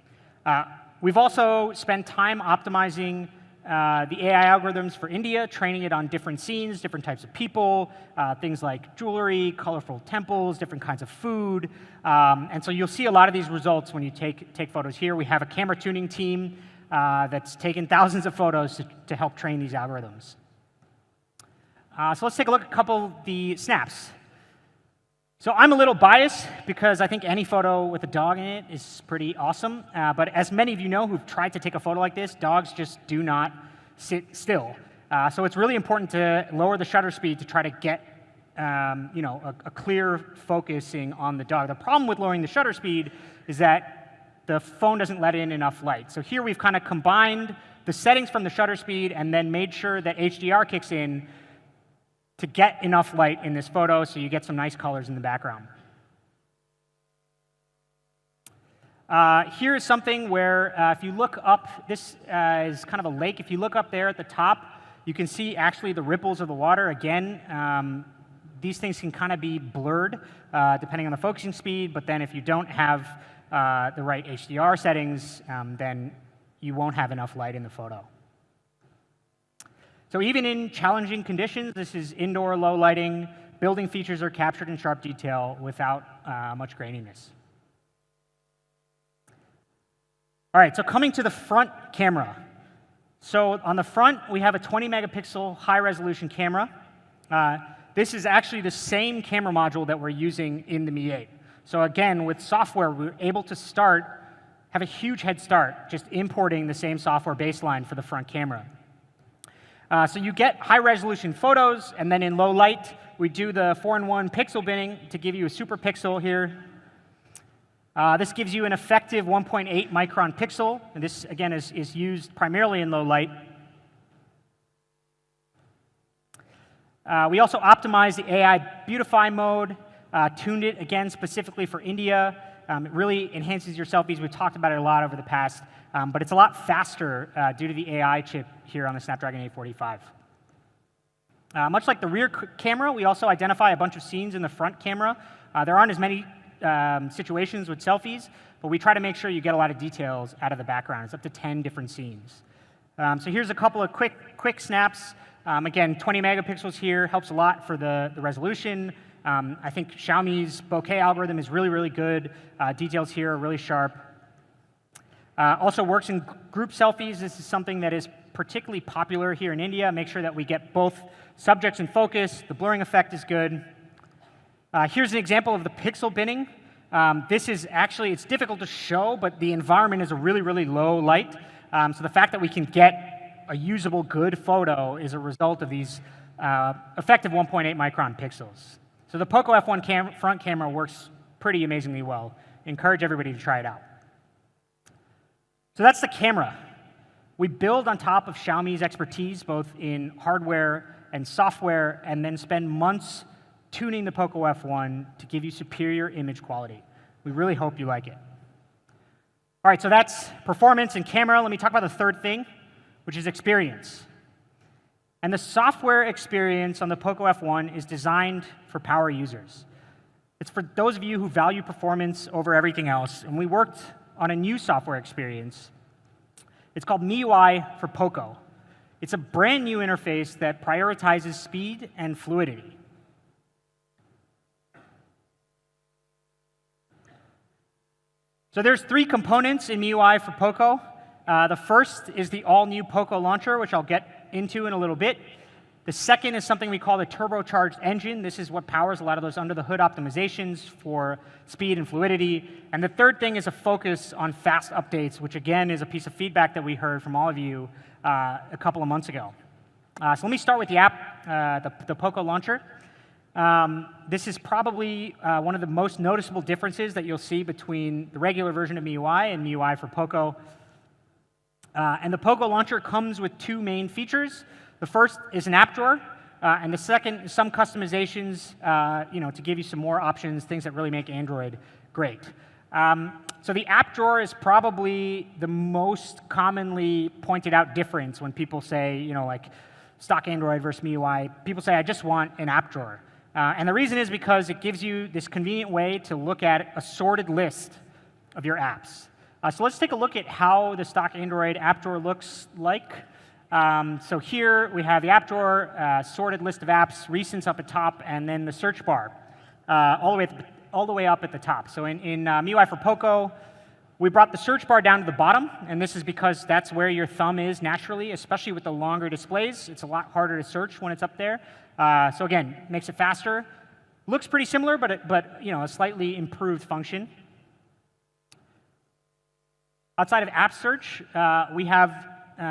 We've also spent time optimizing the AI algorithms for India, training it on different scenes, different types of people, things like jewelry, colorful temples, different kinds of food. And so you'll see a lot of these results when you take photos here. We have a camera tuning team that's taken thousands of photos to help train these algorithms. So let's take a look at a couple of the snaps. So I'm a little biased because I think any photo with a dog in it is pretty awesome. But as many of you know who've tried to take a photo like this, dogs just do not sit still. So it's really important to lower the shutter speed to try to get a clear focusing on the dog. The problem with lowering the shutter speed is that the phone doesn't let in enough light. So here we've kind of combined the settings from the shutter speed and then made sure that HDR kicks in to get enough light in this photo so you get some nice colors in the background. Here is something where if you look up, this is kind of a lake. If you look up there at the top, you can see actually the ripples of the water. Again, these things can kind of be blurred depending on the focusing speed, but then if you don't have the right HDR settings, then you won't have enough light in the photo. So even in challenging conditions, this is indoor low lighting, building features are captured in sharp detail without much graininess. All right, so coming to the front camera. So on the front, we have a 20 megapixel high resolution camera. This is actually the same camera module that we're using in the Mi 8. So again, with software, we're able to have a huge head start just importing the same software baseline for the front camera. So you get high-resolution photos, and then in low light, we do the 4-in-1 pixel binning to give you a super pixel here. This gives you an effective 1.8 micron pixel, and this, again, is used primarily in low light. We also optimized the AI Beautify mode, tuned it, again, specifically for India. It really enhances your selfies. We've talked about it a lot over the past, but it's a lot faster due to the AI chip here on the Snapdragon 845. Much like the rear camera, we also identify a bunch of scenes in the front camera. There aren't as many situations with selfies, but we try to make sure you get a lot of details out of the background. It's up to 10 different scenes. So here's a couple of quick snaps. Again, 20 megapixels here helps a lot for the resolution. I think Xiaomi's bokeh algorithm is really, really good. Details here are really sharp. Also works in group selfies. This is something that is particularly popular here in India. Make sure that we get both subjects in focus. The blurring effect is good. Here's an example of the pixel binning. This is actually, it's difficult to show, but the environment is a really, really low light. So the fact that we can get a usable, good photo is a result of these effective 1.8 micron pixels. So the POCO F1 front camera works pretty amazingly well. Encourage everybody to try it out. So that's the camera. We build on top of Xiaomi's expertise, both in hardware and software, and then spend months tuning the POCO F1 to give you superior image quality. We really hope you like it. All right, so that's performance and camera. Let me talk about the third thing, which is experience. And the software experience on the POCO F1 is designed for power users. It's for those of you who value performance over everything else, and we worked on a new software experience. It's called MIUI for POCO. It's a brand new interface that prioritizes speed and fluidity. So there's 3 components in MIUI for POCO. The first is the all-new POCO launcher, which I'll get into in a little bit. The second is something we call the turbocharged engine. This is what powers a lot of those under-the-hood optimizations for speed and fluidity. And the third thing is a focus on fast updates, which again is a piece of feedback that we heard from all of you a couple of months ago. So let me start with the app, the POCO launcher. This is probably one of the most noticeable differences that you'll see between the regular version of MIUI and MIUI for POCO. And the POCO launcher comes with 2 main features. The first is an app drawer, and the second is some customizations, to give you some more options, things that really make Android great. So the app drawer is probably the most commonly pointed out difference when people say, like stock Android versus MIUI. People say, I just want an app drawer. And the reason is because it gives you this convenient way to look at a sorted list of your apps. So let's take a look at how the stock Android app drawer looks like. So here we have the app drawer, sorted list of apps, recents up at top, and then the search bar all the way up at the top. So in MIUI for POCO, we brought the search bar down to the bottom, and this is because that's where your thumb is naturally, especially with the longer displays. It's a lot harder to search when it's up there. So again, makes it faster. Looks pretty similar, but you know, a slightly improved function. Outside of app search, we have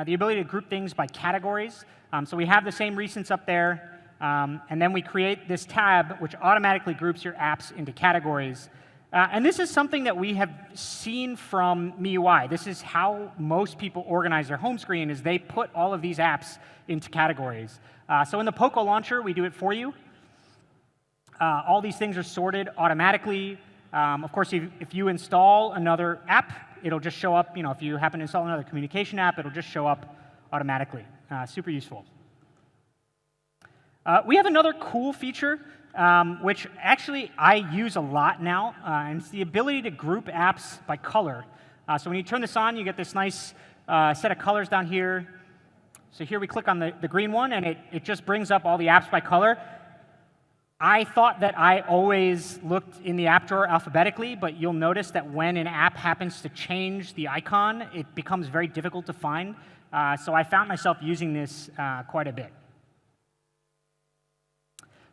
the ability to group things by categories. So we have the same recents up there, and then we create this tab which automatically groups your apps into categories. And this is something that we have seen from MIUI. This is how most people organize their home screen, is they put all of these apps into categories. So in the POCO launcher, we do it for you. All these things are sorted automatically. Of course, if you install another app, it'll just show up. You know, if you happen to install another communication app, it'll just show up automatically. Super useful. We have another cool feature, which actually I use a lot now, and it's the ability to group apps by color. So when you turn this on, you get this nice set of colors down here. So here we click on the green one, and it just brings up all the apps by color. I thought that I always looked in the app drawer alphabetically, but you'll notice that when an app happens to change the icon, it becomes very difficult to find. So I found myself using this quite a bit.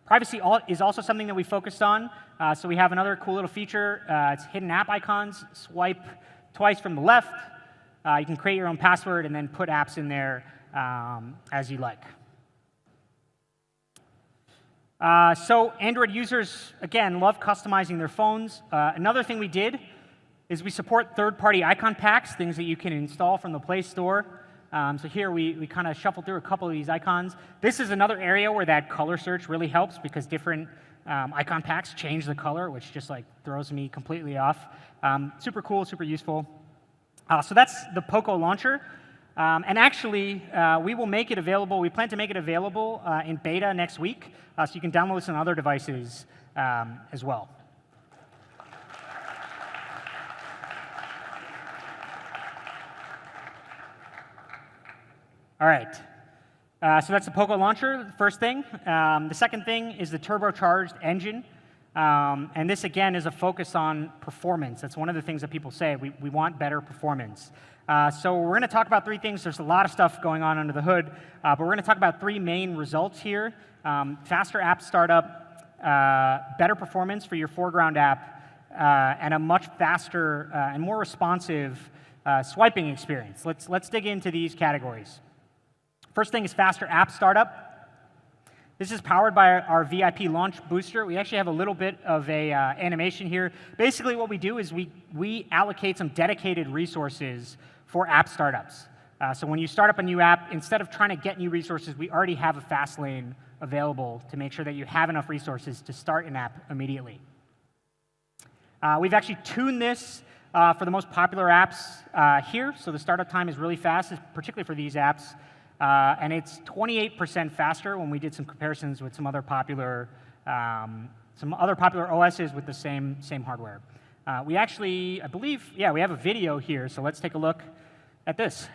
Privacy is also something that we focused on. So we have another cool little feature. It's hidden app icons. Swipe twice from the left. You can create your own password and then put apps in there as you like. So Android users, again, love customizing their phones. Another thing we did is we support third-party icon packs, things that you can install from the Play Store. So here we kind of shuffled through a couple of these icons. This is another area where that color search really helps, because different icon packs change the color, which just like throws me completely off. Super cool, super useful. So that's the POCO launcher. And actually, we will make it available. We plan to make it available in beta next week, so you can download this on other devices as well. All right. So that's the POCO launcher, the first thing. The second thing is the turbocharged engine. And this, again, is a focus on performance. That's one of the things that people say. We want better performance. So we're going to talk about three things. There's a lot of stuff going on under the hood, but we're going to talk about three main results here. Faster app startup, better performance for your foreground app, and a much faster and more responsive swiping experience. Let's dig into these categories. First thing is faster app startup. This is powered by our VIP launch booster. We actually have a little bit of a animation here. Basically, what we do is we allocate some dedicated resources for app startups. So when you start up a new app, instead of trying to get new resources, we already have a fast lane available to make sure that you have enough resources to start an app immediately. We've actually tuned this for the most popular apps here. So the startup time is really fast, particularly for these apps. And it's 28% faster when we did some comparisons with some other popular OSs with the same hardware. We actually, I believe, yeah, we have a video here, so let's take a look at this.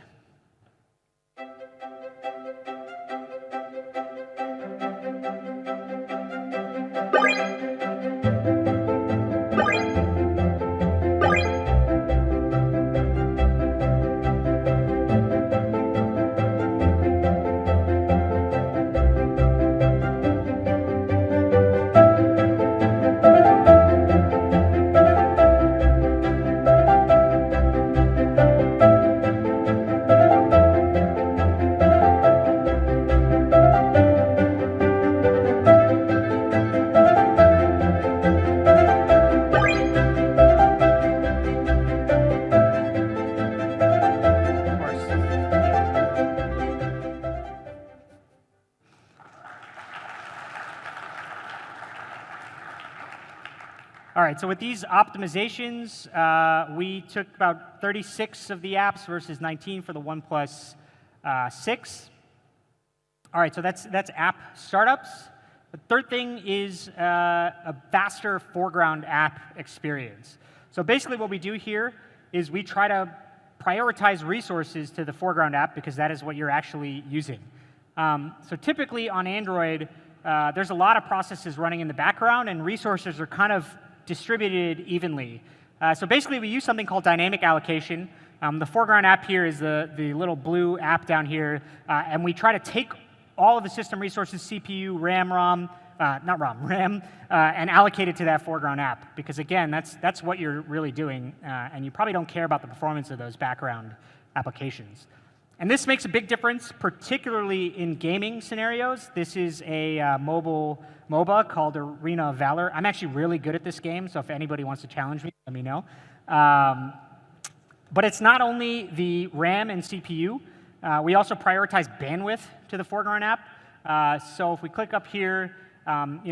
All right, so with these optimizations, we took about 36 of the apps versus 19 for the OnePlus 6. All right, so that's app startups. The third thing is a faster foreground app experience. So basically what we do here is we try to prioritize resources to the foreground app because that is what you're actually using. So typically on Android, there's a lot of processes running in the background, and resources are kind of distributed evenly. So basically, we use something called dynamic allocation. The foreground app here is the little blue app down here, and we try to take all of the system resources, CPU, RAM, ROM, RAM, and allocate it to that foreground app. Because again, that's what you're really doing, and you probably don't care about the performance of those background applications. And this makes a big difference, particularly in gaming scenarios. This is a MOBA called Arena of Valor. I'm actually really good at this game, so if anybody wants to challenge me, let me know. But it's not only the RAM and CPU. We also prioritize bandwidth to the foreground app. So if we click up here,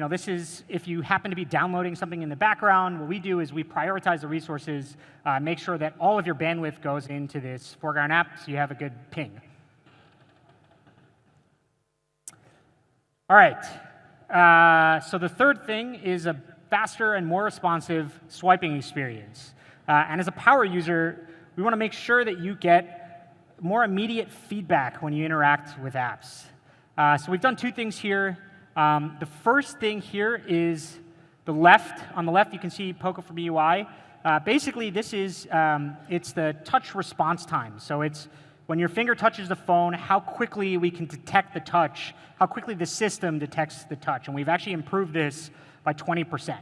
this is if you happen to be downloading something in the background, what we do is we prioritize the resources, make sure that all of your bandwidth goes into this foreground app so you have a good ping. All right, so the third thing is a faster and more responsive swiping experience. And as a power user, we want to make sure that you get more immediate feedback when you interact with apps. So we've done two things here. The first thing here is the left. On the left, you can see POCO for MIUI. Basically, this is it's the touch response time. So it's when your finger touches the phone, how quickly we can detect the touch, how quickly the system detects the touch. And we've actually improved this by 20%.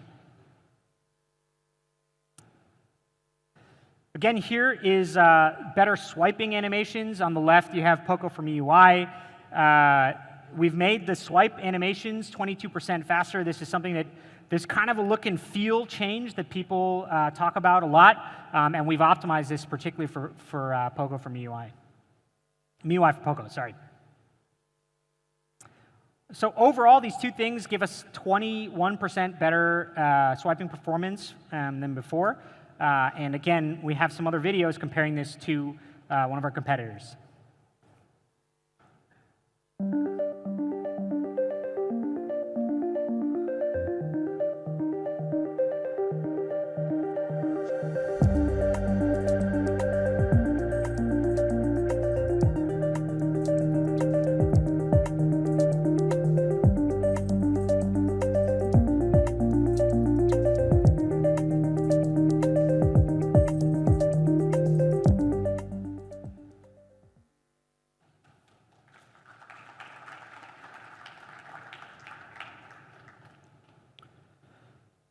Again, here is better swiping animations. On the left, you have POCO for MIUI. We've made the swipe animations 22% faster. This is something that there's kind of a look and feel change that people talk about a lot, and we've optimized this particularly for POCO for MIUI. MIUI for POCO, sorry. So overall, these two things give us 21% better swiping performance than before. And again, we have some other videos comparing this to one of our competitors.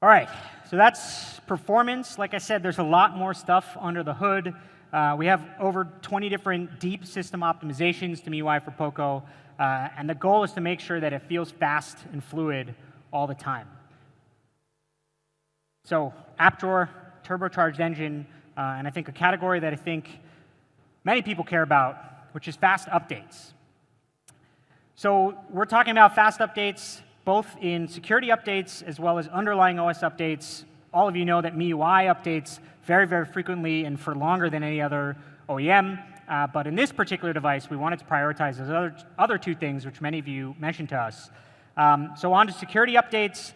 All right, so that's performance. Like I said, there's a lot more stuff under the hood. We have over 20 different deep system optimizations to MIUI for POCO, and the goal is to make sure that it feels fast and fluid all the time. So app drawer, turbocharged engine, and I think a category that I think many people care about, which is fast updates. So we're talking about fast updates both in security updates as well as underlying OS updates. All of you know that MIUI updates very, very frequently and for longer than any other OEM. But in this particular device, we wanted to prioritize those other two things, which many of you mentioned to us. So on to security updates.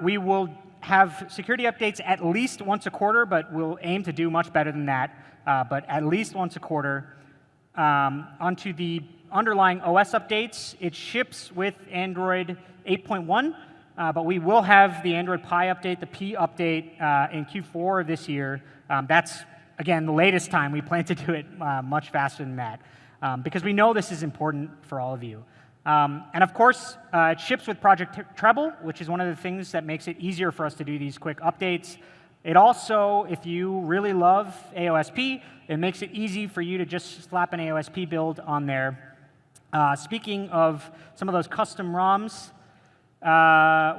We will have security updates at least once a quarter, but we'll aim to do much better than that, but at least once a quarter. Onto the underlying OS updates, it ships with Android 8.1, but we will have the Android Pie update, the P update, in Q4 of this year. That's, again, the latest time. We plan to do it much faster than that, because we know this is important for all of you. And of course, it ships with Project Treble, which is one of the things that makes it easier for us to do these quick updates. It also, if you really love AOSP, it makes it easy for you to just slap an AOSP build on there. Speaking of some of those custom ROMs,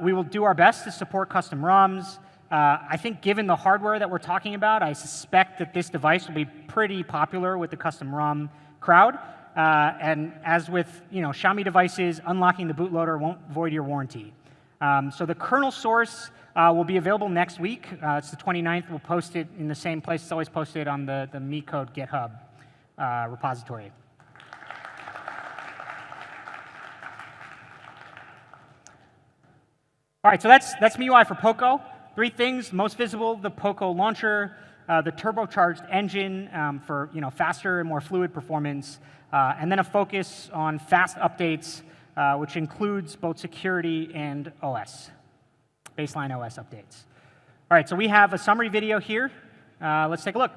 we will do our best to support custom ROMs. I think given the hardware that we're talking about, I suspect that this device will be pretty popular with the custom ROM crowd. And as with Xiaomi devices, unlocking the bootloader won't void your warranty. So the kernel source will be available next week. It's the 29th. We'll post it in the same place. It's always posted on the MiCode GitHub repository. All right, so that's MIUI for POCO. Three things: most visible, the POCO launcher, the turbocharged engine for faster and more fluid performance, and then a focus on fast updates, which includes both security and OS, baseline OS updates. All right, so we have a summary video here. Let's take a look.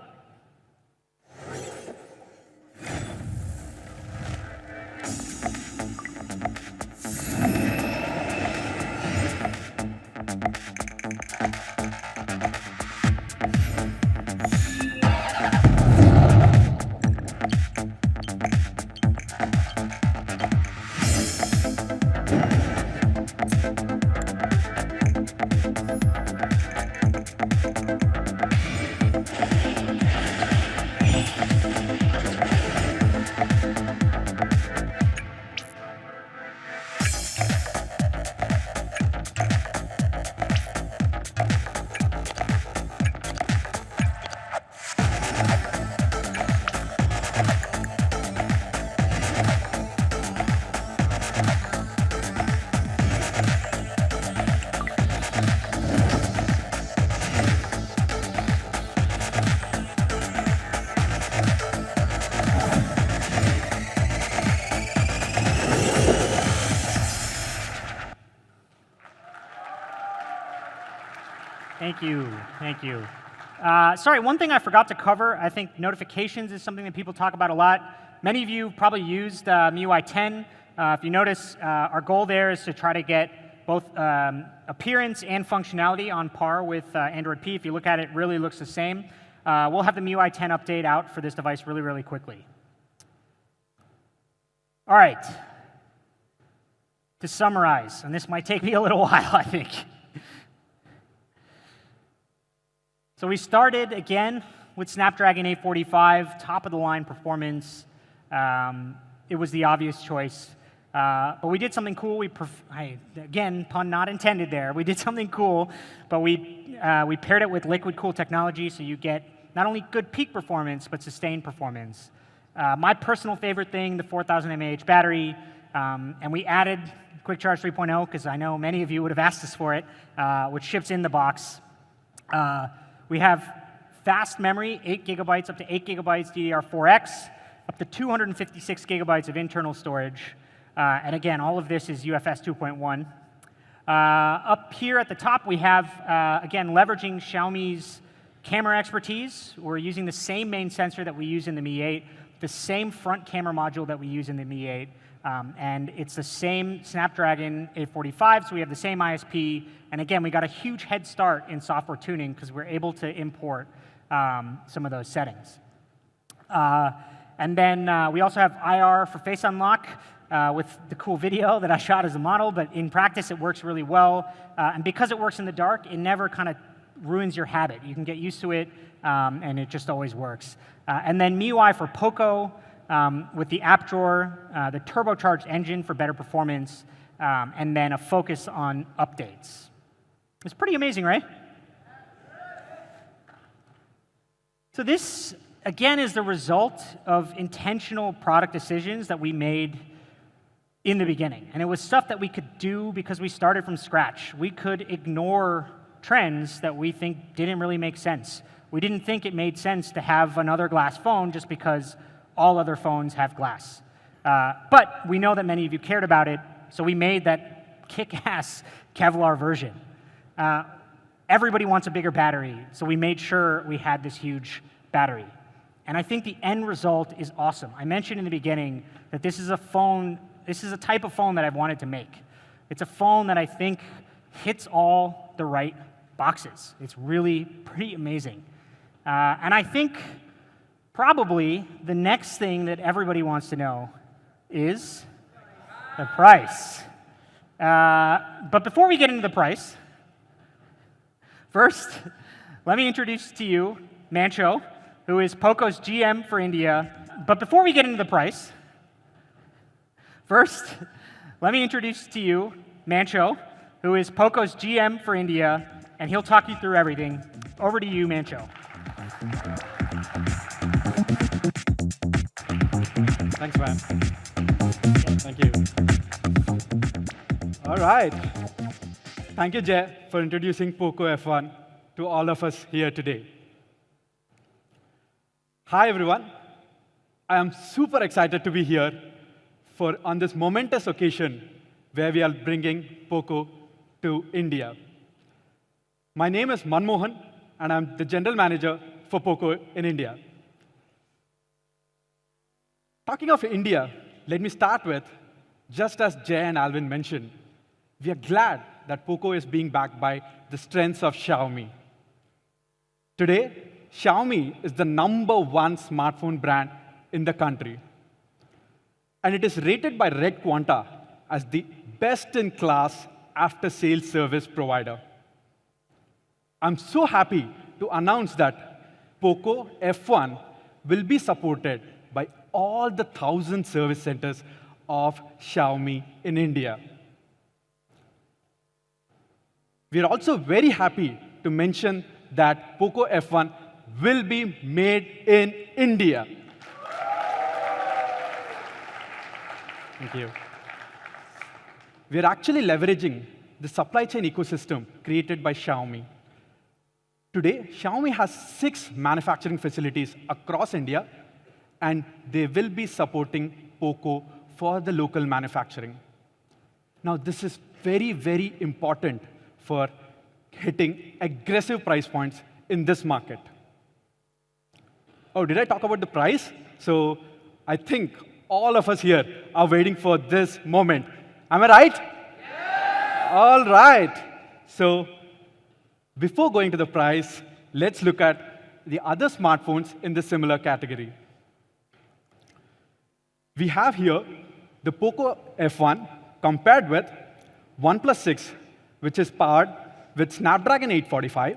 Thank you. Thank you. Sorry, one thing I forgot to cover, I think notifications is something that people talk about a lot. Many of you probably used MIUI 10. If you notice, our goal there is to try to get both appearance and functionality on par with Android P. If you look at it, it really looks the same. We'll have the MIUI 10 update out for this device really, really quickly. All right. To summarize, and this might take me a little while, I think. So we started, again, with Snapdragon 845, top-of-the-line performance. It was the obvious choice. But we did something cool. Again, pun not intended there. We did something cool, but we paired it with liquid cool technology, so you get not only good peak performance, but sustained performance. My personal favorite thing, the 4,000 mAh battery, and we added Quick Charge 3.0, because I know many of you would have asked us for it, which ships in the box. We have fast memory, 8 gigabytes, up to 8 gigabytes DDR4X, up to 256 gigabytes of internal storage. And again, all of this is UFS 2.1. Up here at the top, we have, again, leveraging Xiaomi's camera expertise. We're using the same main sensor that we use in the Mi 8, the same front camera module that we use in the Mi 8, and it's the same Snapdragon 845, so we have the same ISP. And again, we got a huge head start in software tuning because we're able to import some of those settings. And then we also have IR for face unlock with the cool video that I shot as a model, but in practice it works really well. And because it works in the dark, it never kind of ruins your habit. You can get used to it, and it just always works. And then MIUI for POCO with the app drawer, the turbocharged engine for better performance, and then a focus on updates. It's pretty amazing, right? So this, again, is the result of intentional product decisions that we made in the beginning. And it was stuff that we could do because we started from scratch. We could ignore trends that we think didn't really make sense. We didn't think it made sense to have another glass phone just because all other phones have glass. But we know that many of you cared about it, so we made that kick-ass Kevlar version. Everybody wants a bigger battery, so we made sure we had this huge battery. And I think the end result is awesome. I mentioned in the beginning that this is a type of phone that I've wanted to make. It's a phone that I think hits all the right boxes. It's really pretty amazing. And I think probably the next thing that everybody wants to know is the price. But before we get into the price, first, let me introduce to you Mancho, who is POCO's GM for India. But before we get into the price, first, let me introduce to you Mancho, who is POCO's GM for India, and he'll talk you through everything. Over to you, Mancho. Thanks, man. Thank you. All right. Thank you, Jay, for introducing POCO F1 to all of us here today. Hi, everyone. I am super excited to be here on this momentous occasion where we are bringing POCO to India. My name is Manmohan, and I'm the general manager for POCO in India. Talking of India, let me start with, just as Jay and Alvin mentioned, we are glad that POCO is being backed by the strengths of Xiaomi. Today, Xiaomi is the #1 smartphone brand in the country. And it is rated by Red Quanta as the best-in-class after-sales service provider. I'm so happy to announce that POCO F1 will be supported by all the 1,000 service centers of Xiaomi in India. We're also very happy to mention that POCO F1 will be made in India. Thank you. We're actually leveraging the supply chain ecosystem created by Xiaomi. Today, Xiaomi has 6 manufacturing facilities across India, and they will be supporting POCO for the local manufacturing. Now, this is very, very important for hitting aggressive price points in this market. Oh, did I talk about the price? So I think all of us here are waiting for this moment. Am I right? Yeah. All right. So before going to the price, let's look at the other smartphones in the similar category. We have here the POCO F1 compared with OnePlus 6, which is powered with Snapdragon 845,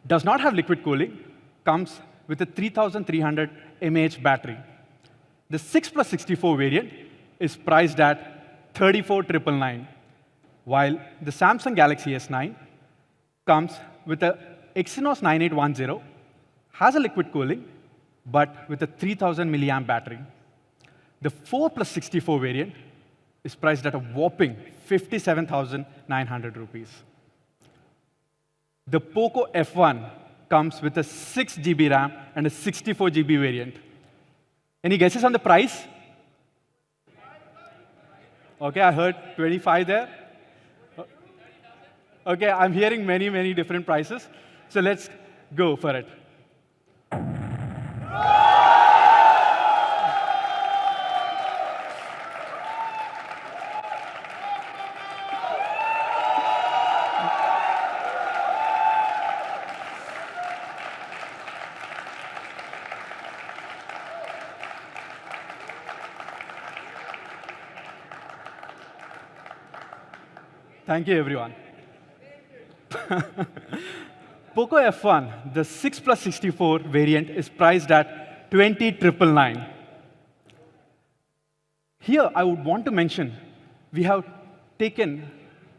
does not have liquid cooling, comes with a 3300 mAh battery. The 6 plus 64 variant is priced at 34,999, while the Samsung Galaxy S9 comes with a Exynos 9810, has a liquid cooling, but with a 3000 milliamp battery. The 4 plus 64 variant is priced at a whopping 57,900 rupees. The POCO F1 comes with a 6 GB RAM and a 64 GB variant. Any guesses on the price? Okay, I heard 25 there. Okay, I'm hearing many, many different prices. So let's go for it. Thank you, everyone. POCO F1, the 6 plus 64 variant, is priced at 20,999. Here, I would want to mention, we have taken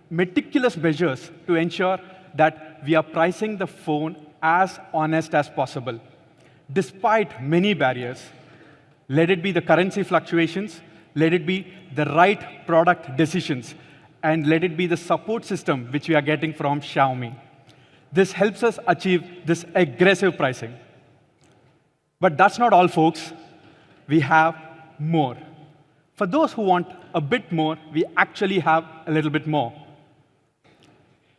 meticulous measures to ensure that we are pricing the phone as honest as possible, despite many barriers. Let it be the currency fluctuations, let it be the right product decisions, and let it be the support system which we are getting from Xiaomi. This helps us achieve this aggressive pricing. But that's not all, folks. We have more. For those who want a bit more, we actually have a little bit more.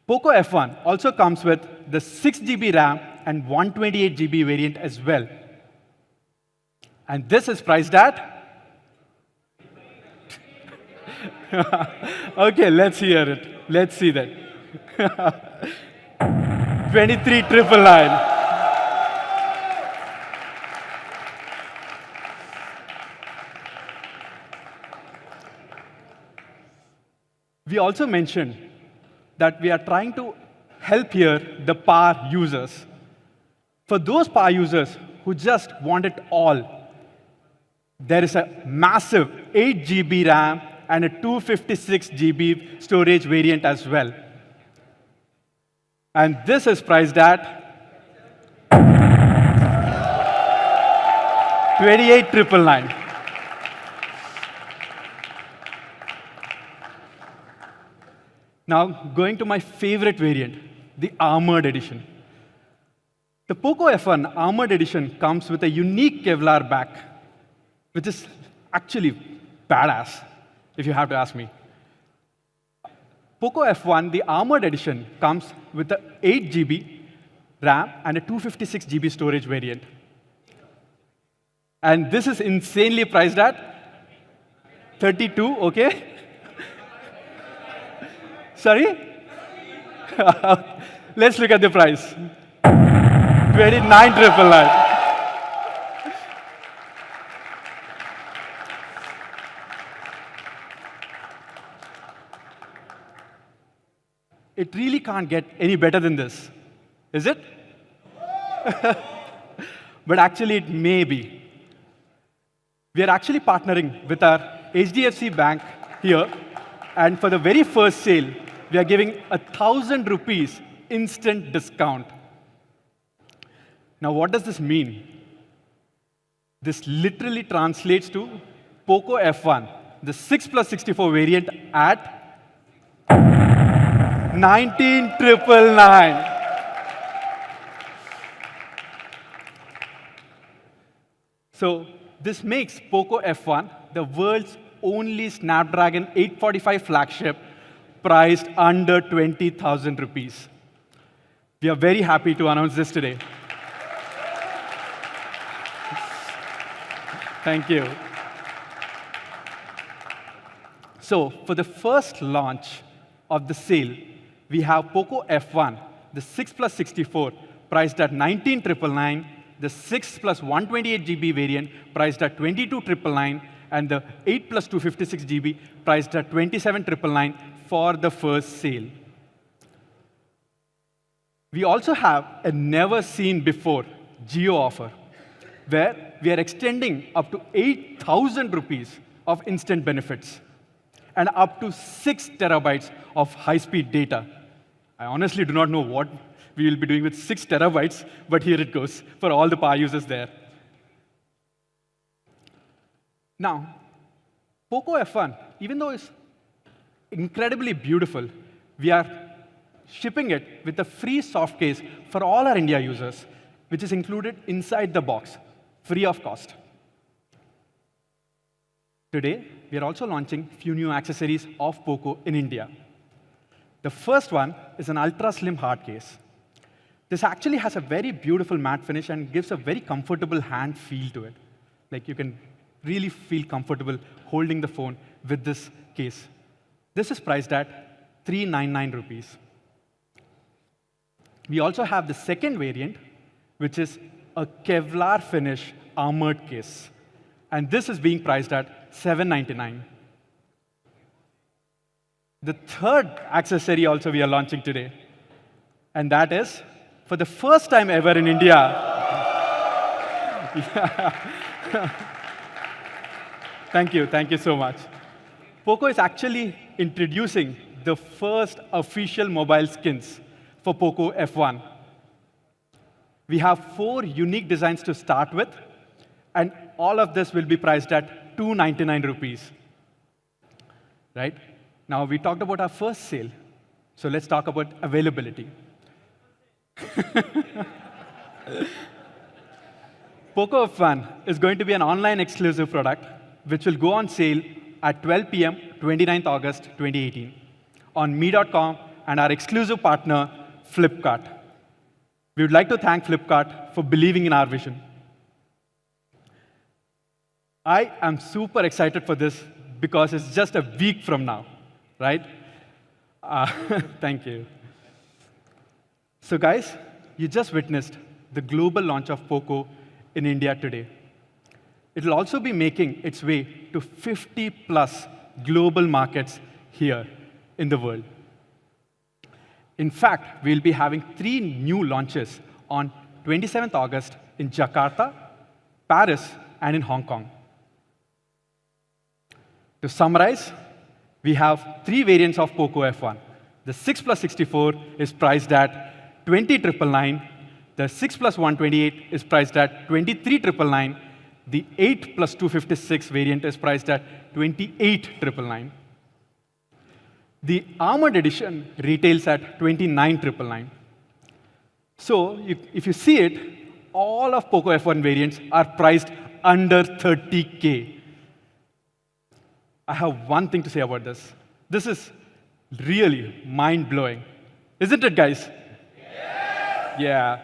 POCO F1 also comes with the 6 GB RAM and 128 GB variant as well. And this is priced at okay, let's hear it. Let's see that. 23,999. We also mentioned that we are trying to help here the power users. For those power users who just want it all, there is a massive 8 GB RAM and a 256 GB storage variant as well. And this is priced at 28,999. Now, going to my favorite variant, the Armored Edition. The POCO F1 Armored Edition comes with a unique Kevlar back, which is actually badass, if you have to ask me. POCO F1, the Armored Edition, comes with a 8 GB RAM and a 256 GB storage variant. And this is insanely priced at 32, okay? Sorry? Let's look at the price. 29,999. It really can't get any better than this, is it? But actually, it may be. We are actually partnering with our HDFC Bank here, and for the very first sale, we are giving 1,000 rupees instant discount. Now, what does this mean? This literally translates to POCO F1, the 6 plus 64 variant at 19,999. So this makes POCO F1 the world's only Snapdragon 845 flagship priced under 20,000 rupees. We are very happy to announce this today. Thank you. So for the first launch of the sale, we have POCO F1, the 6 plus 64, priced at 19,999, the 6 plus 128 GB variant, priced at 22,999, and the 8 plus 256 GB, priced at 27,999 for the first sale. We also have a never-seen-before Geo offer, where we are extending up to 8,000 rupees of instant benefits and up to 6 terabytes of high-speed data. I honestly do not know what we will be doing with 6 terabytes, but here it goes for all the power users there. Now, POCO F1, even though it's incredibly beautiful, we are shipping it with a free soft case for all our India users, which is included inside the box, free of cost. Today, we are also launching a few new accessories of POCO in India. The first one is an ultra-slim hard case. This actually has a very beautiful matte finish and gives a very comfortable hand feel to it. Like you can really feel comfortable holding the phone with this case. This is priced at 399 rupees. We also have the second variant, which is a Kevlar finish armored case. And this is being priced at 799. The third accessory also we are launching today, and that is, for the first time ever in India, thank you so much. POCO is actually introducing the first official mobile skins for POCO F1. We have 4 unique designs to start with, and all of this will be priced at 299 rupees. Right? Now, we talked about our first sale, so let's talk about availability. POCO F1 is going to be an online exclusive product, which will go on sale at 12 p.m. 29th August 2018 on me.com and our exclusive partner, Flipkart. We would like to thank Flipkart for believing in our vision. I am super excited for this because it's just a week from now, right? Thank you. So guys, you just witnessed the global launch of POCO in India today. It will also be making its way to 50+ global markets here in the world. In fact, we'll be having 3 new launches on 27th August in Jakarta, Paris, and in Hong Kong. To summarize, we have 3 variants of POCO F1. The 6 plus 64 is priced at 20,999. The 6 plus 128 is priced at 23,999. The 8 plus 256 variant is priced at 28,999. The Armored Edition retails at 29,999. So if you see it, all of POCO F1 variants are priced under 30K. I have one thing to say about this. This is really mind-blowing. Isn't it, guys? Yeah.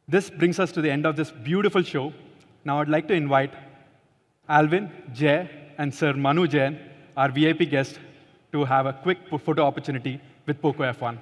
This brings us to the end of this beautiful show. Now I'd like to invite Alvin, Jay, and Sir Manu Jain, our VIP guest, to have a quick photo opportunity with POCO F1.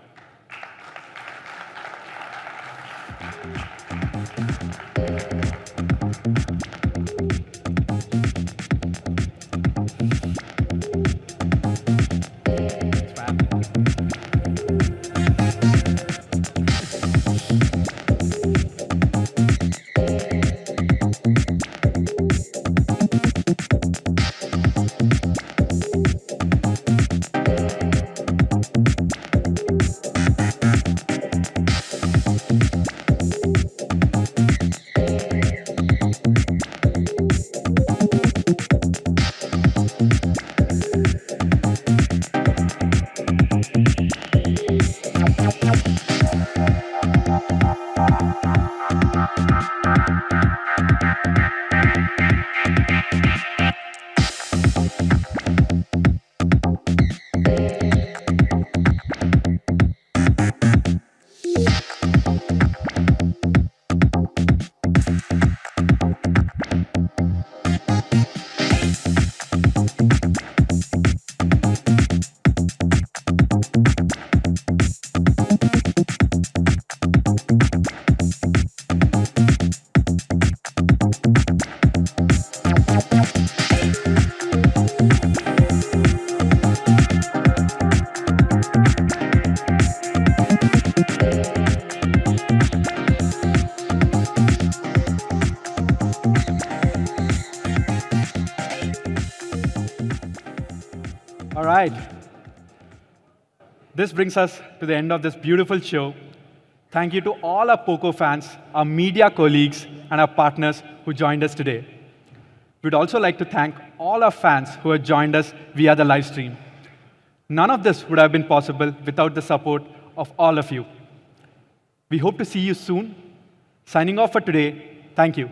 All right. This brings us to the end of this beautiful show. Thank you to all our POCO fans, our media colleagues, and our partners who joined us today. We'd also like to thank all our fans who have joined us via the live stream. None of this would have been possible without the support of all of you. We hope to see you soon. Signing off for today, thank you.